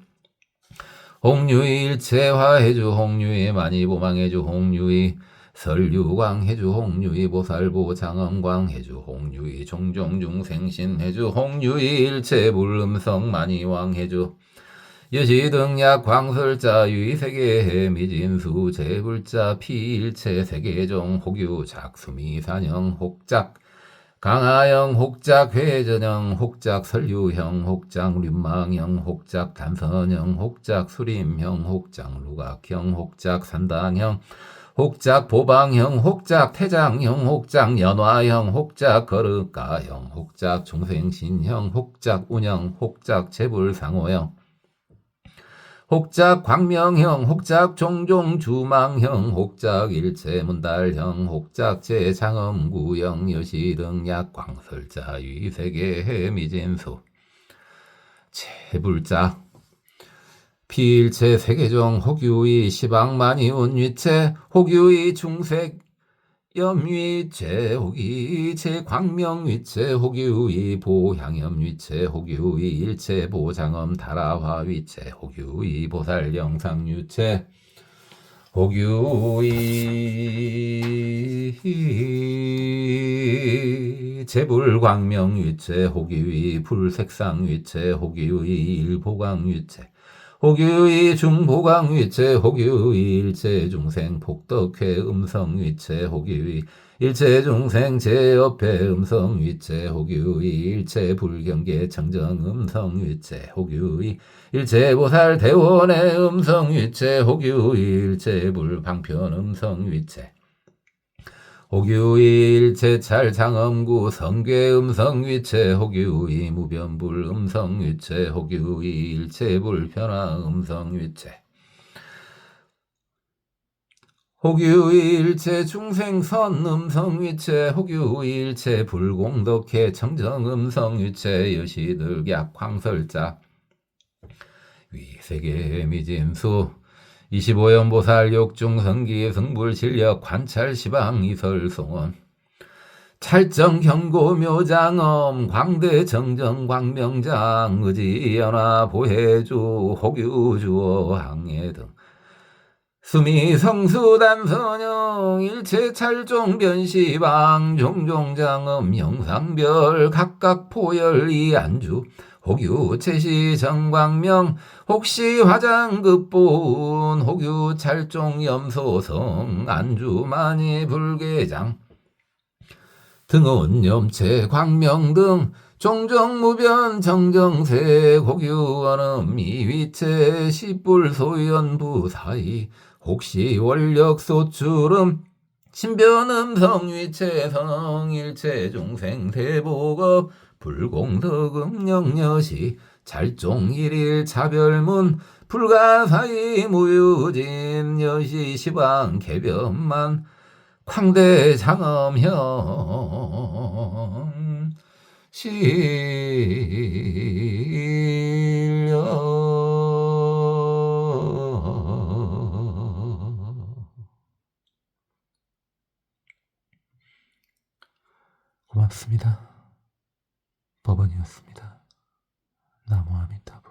홍유이 일체화해주 홍유이 많이보망해주 홍유이 설유광해주 홍유이 보살보 장엄광해주 홍유이 종종중생신해주 홍유이 일체불음성 많이왕해주 여시등약 광설자 유이세계 미진수 제불자 피일체 세계종 혹유 작수미산영 혹작 강하영 혹작 회전영 혹작 설유형 혹작 륜망형 혹작 단선형 혹작 수림형 혹작 루각형 혹작 산당형 혹작 보방형 혹작 태장형 혹작 연화형 혹작 거르가형 혹작 중생신형 혹작 운영 혹작 재불상호형 혹작 광명형 혹작 종종주망형 혹작 일체문달형 혹작 제장엄구형 여시등약 광설자 위세계 미진수 제불자 피일체 세계종 혹유이 시방만이운 위체 혹유이 중색 염위체 혹이 제광명위체 혹유이 보향염위체 혹유이 일체 보장엄 다라화위체 혹유이 보살영상유체 혹유이 제불광명위체 혹유이 불색상위체 혹유이 일보광위체 혹유이 중보광위체 혹유이 일체중생 폭덕회 음성위체 혹유이 일체중생 제옆에 음성위체 혹유이 일체불경계 청정 음성위체 혹유이 일체보살 대원의 음성위체 혹유이 일체불방편 음성위체 혹유이 일체찰 장엄구 성괴 음성위체 혹유이 무변불 음성위체 혹유이 일체불편화 음성위체 혹유이 일체 중생선 음성위체 혹유이 일체 불공덕해 청정 음성위체 여시득약 광설자 위세계 미진수 25연보살 욕중성기 성불실력 관찰 시방 이설송원 찰정 경고 묘장엄 광대 정정 광명장 의지연화 보혜주 혹유주어 항해 등 수미 성수 단선영 일체 찰종 변시방 종종장엄 영상별 각각 포열 이안주 혹유 채시 정광명 혹시 화장급보운 혹유 찰종 염소성 안주만이 불계장 등은 염체 광명 등 종정무변 정정색 혹유원음 이위체 십불소연부 사이 혹시 원력 소출음 신변음 성위체 성일체 중생 대보급 불공덕음 영여시 찰종 일일 차별문 불가사의 무유진 여시 시방 개변만 광대 장엄형 실력 고맙습니다. 법원이었습니다. 나무 아미타불.